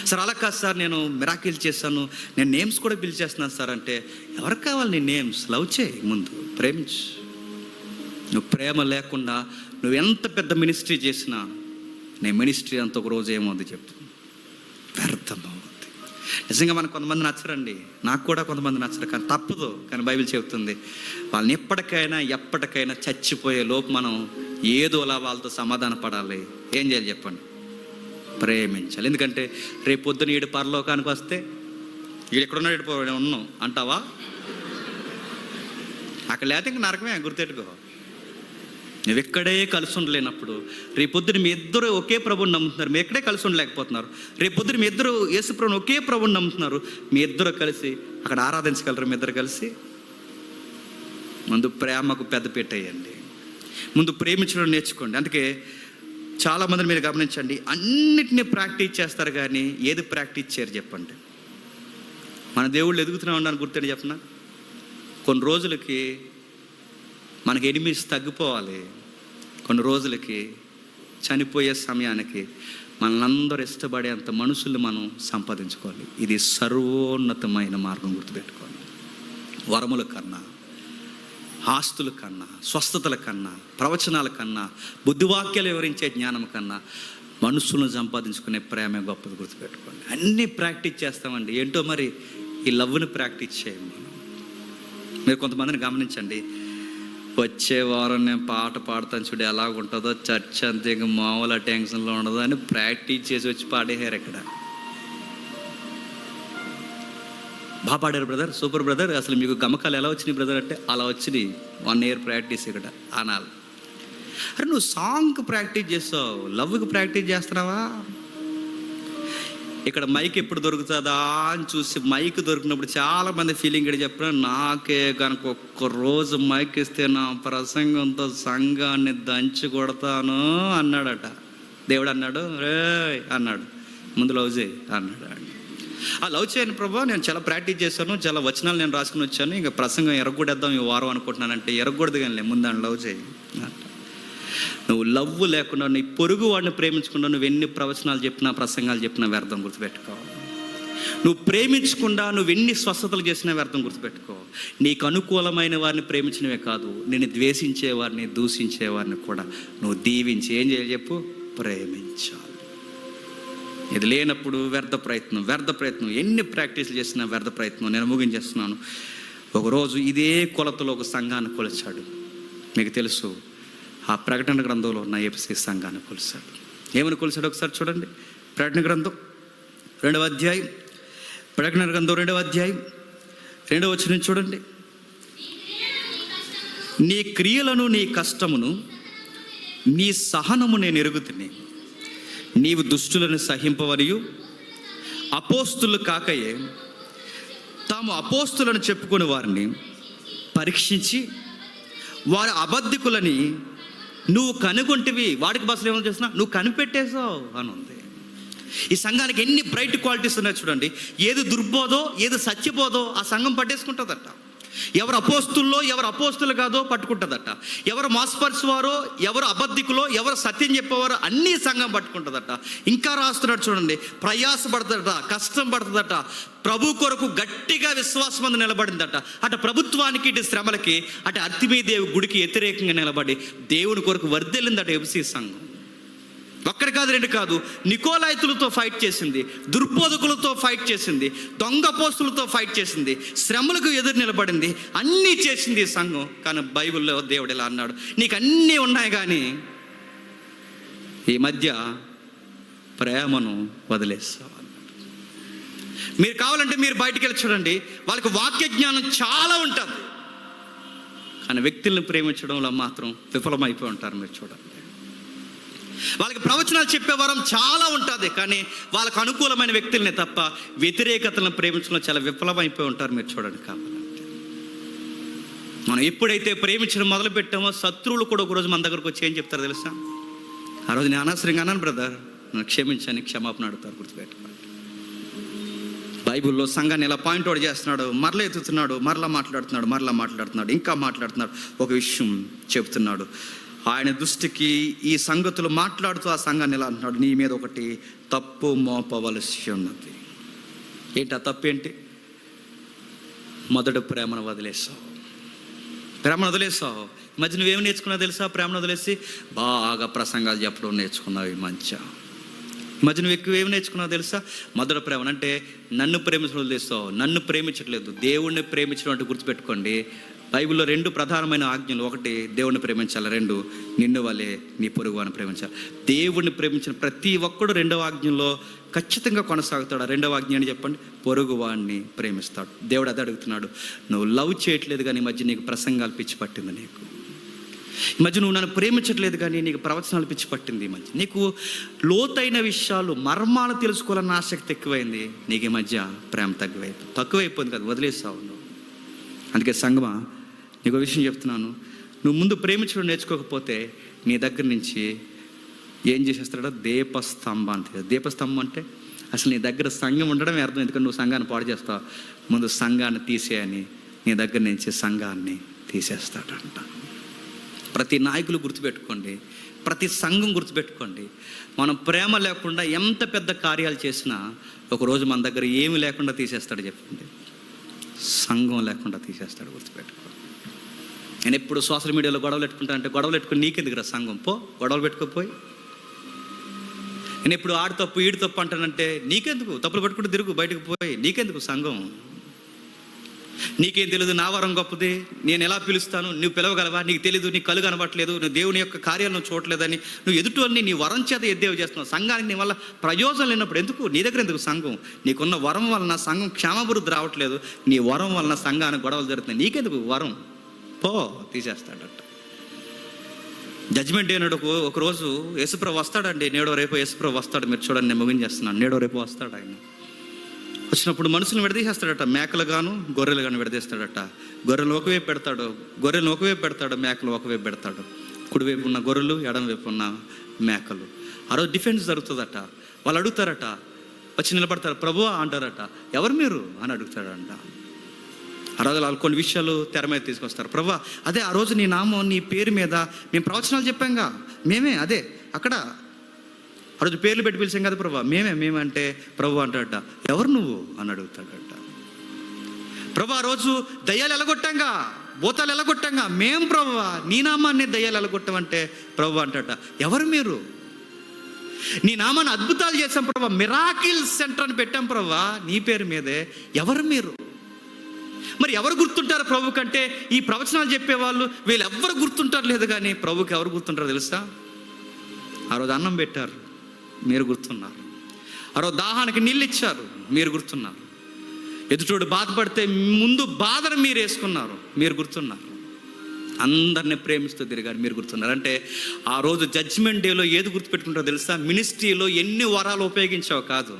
సార్ అలా కాదు సార్, నేను మిరాకిల్ చేస్తాను, నేను నేమ్స్ కూడా పిలిచేస్తున్నాను సార్ అంటే, ఎవరికి కావాలి నీ నేమ్స్? లవ్ చేయి, ముందు ప్రేమించు. నువ్వు ప్రేమ లేకుండా నువ్వు ఎంత పెద్ద మినిస్ట్రీ చేసినా, నీ మినిస్ట్రీ అంత ఒక రోజు ఏమవుతుంది చెప్పు, వ్యర్థం అవుతుంది. నిజంగా మనకు కొంతమంది నచ్చరండి, నాకు కూడా కొంతమంది నచ్చరు, కానీ తప్పదు. కానీ బైబిల్ చెబుతుంది, వాళ్ళని ఎప్పటికైనా చచ్చిపోయే లోపు మనం ఏదోలా వాళ్ళతో సమాధాన పడాలి. ఏం చేయాలి చెప్పండి? ప్రేమించాలి. ఎందుకంటే రేపు పొద్దున ఈడు పరలోకానికి వస్తే, ఈడు ఎక్కడున్నాడు ఉన్నాం అంటావా? అక్కడ లేకపోతే ఇంక నరకమే, గుర్తెట్టుకో. నువ్వు ఎక్కడే కలిసి ఉండలేనప్పుడు, రేపొద్దున మీ ఇద్దరు ఒకే ప్రభుని నమ్ముతున్నారు, మీ ఎక్కడే కలిసి ఉండలేకపోతున్నారు. రేపొద్దున మీ ఇద్దరు యేసు ప్రభుని ఒకే ప్రభుని నమ్ముతున్నారు, మీ ఇద్దరు కలిసి అక్కడ ఆరాధించగలరు. మీ ఇద్దరు కలిసి ముందు ప్రేమకు పెద్దపీట వేయండి, ముందు ప్రేమించడం నేర్చుకోండి. అందుకే చాలామందిని మీరు గమనించండి, అన్నిటినీ ప్రాక్టీస్ చేస్తారు కానీ ఏది ప్రాక్టీస్ చేయరు చెప్పండి. మన దేవుళ్ళు ఎదుగుతూనే ఉన్నాను గుర్తు చెప్పిన, కొన్ని రోజులకి మనకి ఎనిమిస్ తగ్గిపోవాలి, కొన్ని రోజులకి చనిపోయే సమయానికి మనలందరూ ఇష్టపడేంత మనుషులు మనం సంపాదించుకోవాలి. ఇది సర్వోన్నతమైన మార్గం, గుర్తుపెట్టుకోండి. వరముల కన్నా, ఆస్తుల కన్నా, స్వస్థతల కన్నా, ప్రవచనాల కన్నా, బుద్ధివాక్యాలు వివరించే జ్ఞానం కన్నా మనుషులను సంపాదించుకునే ప్రేమే గొప్పది, గుర్తుపెట్టుకోండి. అన్నీ ప్రాక్టీస్ చేస్తామండి, ఏంటో మరి ఈ లవ్ని ప్రాక్టీస్ చేయండి. మీరు కొంతమందిని గమనించండి, వచ్చే వారం నేను పాట పాడతాను చూడు, ఎలాగుంటుందో చర్చ్ అంతే, ఇంక మామూలు టెన్షన్లో ఉండదు అని ప్రాక్టీస్ చేసి వచ్చి పాడేశారు. ఇక్కడ బాగా పాడారు బ్రదర్, సూపర్ బ్రదర్, అసలు మీకు గమకాలు ఎలా వచ్చినాయి బ్రదర్ అంటే, అలా వచ్చినాయి, 1 year ప్రాక్టీస్ ఇక్కడ అనాలి. అరే నువ్వు సాంగ్కి ప్రాక్టీస్ చేస్తావు, లవ్కి ప్రాక్టీస్ చేస్తున్నావా? ఇక్కడ మైక్ ఎప్పుడు దొరుకుతుందా అని చూసి మైక్ దొరికినప్పుడు చాలామంది ఫీలింగ్ ఇక్కడ చెప్పిన, నాకే కనుక ఒక్కరోజు మైక్ ఇస్తే నా ప్రసంగంతో సంఘాన్ని దంచి కొడతాను అన్నాడట. దేవుడు అన్నాడు, రే అన్నాడు, ముందు లవ్ చేయి అన్నాడు. ఆ లవ్ చేయని ప్రభా, నేను చాలా ప్రాక్టీస్ చేశాను, చాలా వచనాలు నేను రాసుకుని వచ్చాను, ఇంకా ప్రసంగం ఎరగొడేద్దాం ఈ వారం అనుకుంటున్నానంటే, ఎరగకూడదు కానీ ముందు లవ్ చేయి. నువ్వు లవ్ లేకుండా నీ పొరుగు వాడిని ప్రేమించకుండా నువ్వు ఎన్ని ప్రవచనాలు చెప్పినా, ప్రసంగాలు చెప్పినా వ్యర్థం, గుర్తుపెట్టుకో. నువ్వు ప్రేమించకుండా నువ్వు ఎన్ని స్వస్థతలు చేసినా వ్యర్థం. గుర్తుపెట్టుకో, నీకు అనుకూలమైన వారిని ప్రేమించడమే కాదు, నేను ద్వేషించే వారిని, దూషించే వారిని కూడా నువ్వు దీవించి ఏం చేయాలి చెప్పు? ప్రేమించాలి. ఇది లేనప్పుడు వ్యర్థ ప్రయత్నం, ఎన్ని ప్రాక్టీస్లు చేసినా వ్యర్థ ప్రయత్నం. నేను ముగించేస్తున్నాను. ఒకరోజు ఇదే కొలతలో ఒక సంఘాన్ని కొలిచాడు. మీకు తెలుసు, ఆ ప్రకటన గ్రంథంలో ఉన్న ఎఫెసీ సంఘాన్ని కొలిచాడు. ఏమని కొలిచాడు ఒకసారి చూడండి. ప్రకటన గ్రంథం 2వ అధ్యాయం, ప్రకటన గ్రంథం 2వ అధ్యాయం 2వ వచనం చూడండి. నీ క్రియలను, నీ కష్టమును, నీ సహనము నేను ఎరుగుతుని, నీవు దుష్టులను సహింపవరియు అపోస్తులు కాకయే తాము అపోస్తులను చెప్పుకుని వారిని పరీక్షించి వారి అబద్ధికులని నువ్వు కనుగొంటివి. వాడికి బస్సులు ఏమైనా చేస్తున్నా నువ్వు కనిపెట్టేసావు అని ఉంది. ఈ సంఘానికి ఎన్ని బ్రైట్ క్వాలిటీస్ ఉన్నాయో చూడండి. ఏది దుర్బోధో, ఏది సత్యబోధో ఆ సంఘం పట్టేసుకుంటుందట. ఎవరు అపోస్తుల్లో, ఎవరు అపోస్తులు కాదో పట్టుకుంటుందట. ఎవరు మోసపరిచేవారో, ఎవరు అబద్ధికులో, ఎవరు సత్యం చెప్పేవారో అన్నీ సంఘం పట్టుకుంటుందట. ఇంకా రాస్తున్నాడు చూడండి. ప్రయాసపడుతుందట, కష్టం పడుతుందట, ప్రభు కొరకు గట్టిగా విశ్వాసం అందు నిలబడిందట. అటు ప్రభుత్వానికి, ఇటు శ్రమలకి, అటు అర్తిమీదేవి గుడికి వ్యతిరేకంగా నిలబడి దేవుని కొరకు వర్ధిల్లిందట ఎఫెసీ సంఘం. ఒక్కటి కాదు, రెండు కాదు, నికోలాయితులతో ఫైట్ చేసింది, దుర్బోధకులతో ఫైట్ చేసింది, దొంగ పోస్తులతో ఫైట్ చేసింది, శ్రమలకు ఎదురు నిలబడింది, అన్నీ చేసింది ఈ సంఘం. కానీ బైబిల్లో దేవుడు ఇలా అన్నాడు, నీకు అన్నీ ఉన్నాయి కానీ ఈ మధ్య ప్రేమను వదిలేస్తావు అన్నాడు. మీరు కావాలంటే మీరు బయటికి వెళ్ళి చూడండి, వాళ్ళకి వాక్య జ్ఞానం చాలా ఉంటుంది, కానీ వ్యక్తులను ప్రేమించడంలో మాత్రం విఫలమైపోయి ఉంటారు. మీరు చూడండి, వాళ్ళకి ప్రవచనాలు చెప్పే వరం చాలా ఉంటుంది, కానీ వాళ్ళకు అనుకూలమైన వ్యక్తులనే తప్ప వ్యతిరేకతలను ప్రేమించడంలో చాలా విఫలమైపోయి ఉంటారు. మీరు చూడండి. కావాలంటే మనం ఎప్పుడైతే ప్రేమించడం మొదలు పెట్టామో శత్రువులు కూడా ఒకరోజు మన దగ్గరకు వచ్చి ఏం చెప్తారు తెలుసా? ఆ రోజు నేను అనవసరంగా అన్నాను బ్రదర్, నన్ను క్షమించని క్షమాపణ అడుగుతారు. గుర్తుపెట్టుకోండి. బైబిల్లో సంఘాన్ని ఇలా పాయింట్ అవుట్ చేస్తున్నాడు, మరలా ఎత్తుతున్నాడు, మరలా మాట్లాడుతున్నాడు, ఇంకా మాట్లాడుతున్నాడు, ఒక విషయం చెప్తున్నాడు. ఆయన దృష్టికి ఈ సంగతులు మాట్లాడుతూ ఆ సంఘాన్ని ఎలా అంటున్నాడు, నీ మీద ఒకటి తప్పు మోపవలసి ఉన్నది. ఏంటి ఆ తప్పు? ఏంటి? మొదటి ప్రేమను వదిలేసావు. ఈ మధ్య నువ్వేమి నేర్చుకున్నావు తెలుసా? ప్రేమను వదిలేసి బాగా ప్రసంగాలు చెప్పడం నేర్చుకున్నావు. ఈ మంచిగా ఈ మధ్య నువ్వు ఎక్కువ ఏమి నేర్చుకున్నావు తెలుసా? మొదటి ప్రేమను అంటే నన్ను ప్రేమించడం వదిలేస్తావు. నన్ను ప్రేమించట్లేదు, దేవుణ్ణి ప్రేమించడం అంటే గుర్తుపెట్టుకోండి. బైబిల్లో 2 ప్రధానమైన ఆజ్ఞలు. ఒకటి దేవుణ్ణి ప్రేమించాలి, 2 నిన్ను వలె నీ పొరుగు అని ప్రేమించాలి. దేవుణ్ణి ప్రేమించిన ప్రతి ఒక్కడు 2వ ఆజ్ఞలో ఖచ్చితంగా కొనసాగుతాడు. 2వ ఆజ్ఞ అని చెప్పండి, పొరుగు వాడిని ప్రేమిస్తాడు. దేవుడు అది అడుగుతున్నాడు. నువ్వు లవ్ చేయట్లేదు కానీ ఈ మధ్య నీకు ప్రసంగాలు పిచ్చి పట్టింది, నీకు ఈ మధ్య నువ్వు నన్ను ప్రేమించట్లేదు కానీ నీకు ప్రవచనాలు పిచ్చి పట్టింది, ఈ మధ్య నీకు లోతైన విషయాలు, మర్మాలు తెలుసుకోవాలన్న ఆసక్తి ఎక్కువైంది, నీకు ఈ మధ్య ప్రేమ తక్కువైపోయింది కదా, వదిలేస్తావు నువ్వు. అందుకే సంగమా, నీకు విషయం చెప్తున్నాను, నువ్వు ముందు ప్రేమించడం నేర్చుకోకపోతే నీ దగ్గర నుంచి ఏం చేసేస్తాడో దీపస్తంభం అంటే. దీపస్తంభం అంటే అసలు నీ దగ్గర సంఘం ఉండడమే అర్థం. ఎందుకంటే నువ్వు సంఘాన్ని పాడు చేస్తావు. ముందు సంఘాన్ని తీసేయని నీ దగ్గర నుంచి సంఘాన్ని తీసేస్తాడంట. ప్రతి నాయకులు గుర్తుపెట్టుకోండి, ప్రతి సంఘం గుర్తుపెట్టుకోండి, మనం ప్రేమ లేకుండా ఎంత పెద్ద కార్యాలు చేసినా ఒకరోజు మన దగ్గర ఏమి లేకుండా తీసేస్తాడు. చెప్పండి, సంఘం లేకుండా తీసేస్తాడు. గుర్తుపెట్టుకో. నేను ఎప్పుడు సోషల్ మీడియాలో గొడవలు పెట్టుకుంటా అంటే, గొడవలు పెట్టుకుని నీకెందుకు రా సంఘం, పో గొడవలు పెట్టుకోపోయి. నేను ఎప్పుడు ఆడు తప్పు ఈడు తప్పు అంటానంటే, నీకెందుకు, తప్పులు పట్టుకుంటూ తిరుగు బయటకు పోయి, నీకెందుకు సంఘం, నీకేం తెలియదు, నా వరం గొప్పది, నేను ఎలా పిలుస్తాను, నువ్వు పిలవగలవా, నీకు తెలీదు, నీ కళ్ళు కనబట్టలేదు, నువ్వు దేవుని యొక్క కార్యాలు నువ్వు చూడలేదని నువ్వు ఎదుటి నీ వరం చేత ఎద్దేవి చేస్తున్నావు. సంఘానికి నీ వల్ల ప్రయోజనం లేనప్పుడు ఎందుకు, నీ దగ్గర ఎందుకు సంఘం? నీకున్న వరం వలన సంఘం క్షేమాభివృద్ధి రావట్లేదు, నీ వరం వలన సంఘానికి గొడవలు జరుగుతున్నాయి, నీకెందుకు వరం, పో తీసేస్తాడట. జడ్జిమెంట్ డే నాడు ఒకరోజు యేసుప్రభు వస్తాడండి. నేడో రేపు యేసుప్రభు వస్తాడు. మీరు చూడండి, నేను ముగించేస్తున్నాను. నేడో రేపు వస్తాడు. ఆయన వచ్చినప్పుడు మనుషులను విడదీసేస్తాడట, మేకలు గాను గొర్రెలు గాను విడదీస్తాడట. గొర్రెలు ఒకవైపు పెడతాడు, గొర్రెలను ఒకవైపు పెడతాడు, మేకలు ఒకవైపు పెడతాడు. కుడివైపు ఉన్న గొర్రెలు, ఎడమవైపు ఉన్న మేకలు. ఆ రోజు డిఫెన్స్ జరుగుతుందట. వాళ్ళు అడుగుతారట, వచ్చి నిలబడతారు, ప్రభువా అంటారట. ఎవరు మీరు అని అడుగుతాడంట. ఆ రోజు వాళ్ళు కొన్ని విషయాలు తెర మీద తీసుకొస్తారు. ప్రభువా, అదే ఆ రోజు నీ నామం, నీ పేరు మీద మేము ప్రవచనాలు చెప్పాంగా, మేమే అదే అక్కడ ఆ రోజు పేర్లు పెట్టి పిలిచాం కదా ప్రభు, మేమంటే ప్రభు అంటాడట, ఎవరు నువ్వు అని అడుగుతాడట. ప్రభు ఆ రోజు దయ్యాలు ఎలగొట్టంగా, భూతాలు ఎలగొట్టంగా, మేం ప్రభువా, నీ నామాన్ని దయ్యాలు ఎలగొట్టమంటే ప్రభు అంటాడట, ఎవరు మీరు? నీ నామాన్ని అద్భుతాలు చేశాం ప్రభు, మిరాకిల్ సెంటర్ అని పెట్టాం ప్రభు నీ పేరు మీదే, ఎవరు మీరు? మరి ఎవరు గుర్తుంటారు ప్రభు కంటే? ఈ ప్రవచనాలు చెప్పేవాళ్ళు వీళ్ళు ఎవరు గుర్తుంటారు లేదు, కానీ ప్రభుకి ఎవరు గుర్తుంటారో తెలుసా? ఆ రోజు అన్నం పెట్టారు, మీరు గుర్తున్నారు. ఆ రోజు దాహానికి నీళ్ళు ఇచ్చారు, మీరు గుర్తున్నారు. ఎదుటోడు బాధపడితే ముందు బాధను మీరు వేసుకున్నారు, మీరు గుర్తున్నారు. అందరినీ ప్రేమిస్తూ తిరిగారు, మీరు గుర్తున్నారు. అంటే ఆ రోజు జడ్జిమెంట్ డేలో ఏది గుర్తుపెట్టుకుంటారో తెలుసా? మినిస్ట్రీలో ఎన్ని వరాలు ఉపయోగించావు కాదు,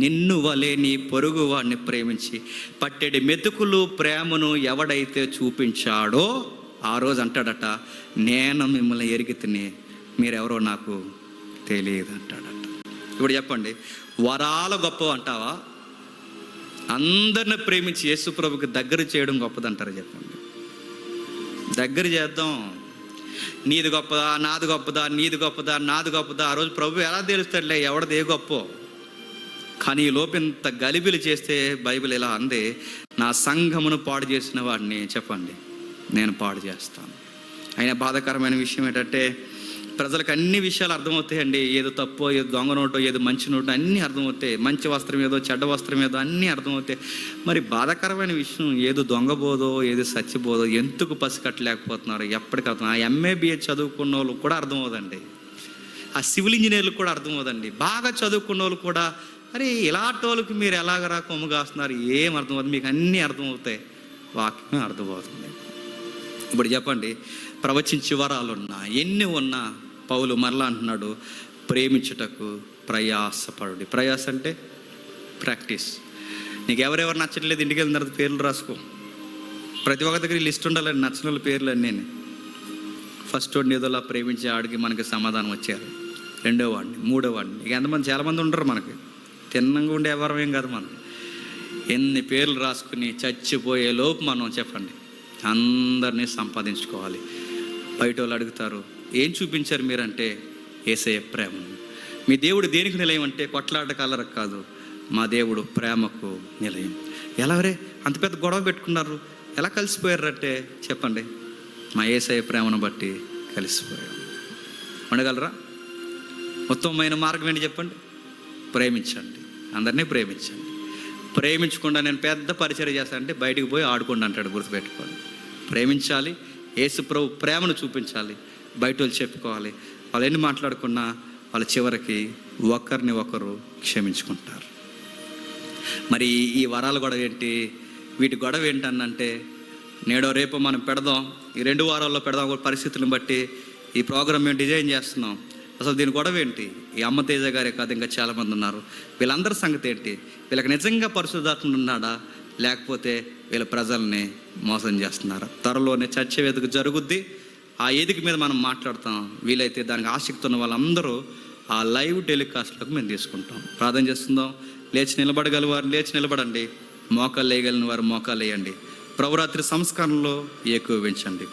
నిన్ను వలే నీ పొరుగు వాడిని ప్రేమించి పట్టెడి మెతుకులు ప్రేమను ఎవడైతే చూపించాడో ఆ రోజు అంటాడట, నేను మిమ్మల్ని ఎరిగి తిని మీరెవరో నాకు తెలియదు అంటాడట. ఇప్పుడు చెప్పండి, వరాలు గొప్ప అంటావా? అందరిని ప్రేమించి యేసు ప్రభుకి దగ్గర చేయడం గొప్పదంటారా? చెప్పండి. దగ్గర చేద్దాం. నీది గొప్పదా, నాది గొప్పదా, నీది గొప్పదా, నాది గొప్పదా? ఆ రోజు ప్రభు ఎలా తెలుస్తాడులే ఎవడది ఏ గొప్ప. కానీ ఈ లోపు ఇంత గలిబిలి చేస్తే బైబిల్ ఇలా అంది, నా సంఘమును పాడు చేసిన వాడిని చెప్పండి నేను పాడు చేస్తాను. అయినా బాధాకరమైన విషయం ఏంటంటే ప్రజలకు అన్ని విషయాలు అర్థమవుతాయండి. ఏదో తప్పో, ఏదో దొంగ నోటో, ఏదో మంచి నోటో అన్నీ అర్థమవుతాయి. మంచి వస్త్రం ఏదో, చెడ్డ వస్త్రం ఏదో అన్నీ అర్థమవుతాయి. మరి బాధాకరమైన విషయం, ఏదో దొంగబోదో, ఏదో సచ్చిబోదో ఎందుకు పసికట్టలేకపోతున్నారు? ఎప్పటికర్థం. ఆ MA BA చదువుకున్న వాళ్ళు కూడా అర్థమవుదండి, ఆ సివిల్ ఇంజనీర్లకు కూడా అర్థమవుదండి, బాగా చదువుకున్న వాళ్ళు కూడా అరే ఇలాంటి వాళ్ళకి మీరు ఎలాగరా కొమ్ము కాస్తున్నారు, ఏం అర్థమవుతుంది? మీకు అన్నీ అర్థమవుతాయి, వాక్యమే అర్థమవుతుంది. ఇప్పుడు చెప్పండి, ప్రవచించే వరాలున్నా ఎన్ని ఉన్నా పౌలు మరలా అంటున్నాడు, ప్రేమించుటకు ప్రయాసపడు. ప్రయాస అంటే ప్రాక్టీస్. నీకు ఎవరెవరు నచ్చట్లేదు ఇంటికి వెళ్ళిన తర్వాత పేర్లు రాసుకో. ప్రతి ఒక్క దగ్గర లిస్ట్ ఉండాలండి, నచ్చిన వాళ్ళ పేర్లు అన్నీ. ఫస్ట్ వాడిని ఏదోలా ప్రేమించే ఆడికి మనకి సమాధానం వచ్చారు, రెండో వాడిని, మూడో వాడిని, ఇక ఎంతమంది చాలామంది ఉంటారు మనకి. తిన్నంగా ఉండే ఎవరం ఏం కాదు మనం. ఎన్ని పేర్లు రాసుకుని చచ్చిపోయే లోపు మనం చెప్పండి అందరినీ సంపాదించుకోవాలి. బయట వాళ్ళు అడుగుతారు, ఏం చూపించారు మీరంటే యేసయ్య ప్రేమ. మీ దేవుడు దేనికి నిలయం అంటే కొట్లాట కలరకు కాదు, మా దేవుడు ప్రేమకు నిలయం. ఎలా రే అంత పెద్ద గొడవ పెట్టుకున్నారు, ఎలా కలిసిపోయారు అంటే చెప్పండి, మా యేసయ్య ప్రేమను బట్టి కలిసిపోయాం. ఉండగలరా? ఉత్తమమైన మార్గం ఏంటి చెప్పండి? ప్రేమించండి, అందరినీ ప్రేమించండి. ప్రేమించకుండా నేను పెద్ద పరిచయం చేస్తానంటే బయటికి పోయి ఆడుకోండి అంటాడు, గుర్తుపెట్టుకోండి. ప్రేమించాలి, యేసు ప్రభు ప్రేమను చూపించాలి, బయట వాళ్ళు చెప్పుకోవాలి. వాళ్ళు ఎన్ని మాట్లాడుకున్నా వాళ్ళ చివరికి ఒకరిని ఒకరు క్షమించుకుంటారు. మరి ఈ వరాల గొడవ ఏంటి? వీటి గొడవ ఏంటన్నంటే నేడో రేపు మనం పెడదాం, ఈ 2 వారాల్లో పెడదాం. పరిస్థితులను బట్టి ఈ ప్రోగ్రామ్ మేము డిజైన్ చేస్తున్నాం. అసలు దీని గొడవ ఏంటి? ఈ అమ్మ తేజ గారే కాదు, ఇంకా చాలామంది ఉన్నారు. వీళ్ళందరి సంగతి ఏంటి? వీళ్ళకి నిజంగా పరిశుద్ధాత్మ ఉన్నాడా, లేకపోతే వీళ్ళ ప్రజల్ని మోసం చేస్తున్నారా? త్వరలోనే చర్చ వేదిక జరుగుద్ది. ఆ వేదిక మీద మనం మాట్లాడతాం. వీలైతే దానికి ఆసక్తి ఉన్న వాళ్ళందరూ ఆ లైవ్ టెలికాస్ట్లకు మేము తీసుకుంటాం. ప్రార్థన చేస్తుందాం. లేచి నిలబడగల వారు లేచి నిలబడండి, మోకాలు వేయగలిగిన వారు మోకాలు వేయండి. ప్రభురాత్రి సంస్కరణలో ఏకీభవించండి.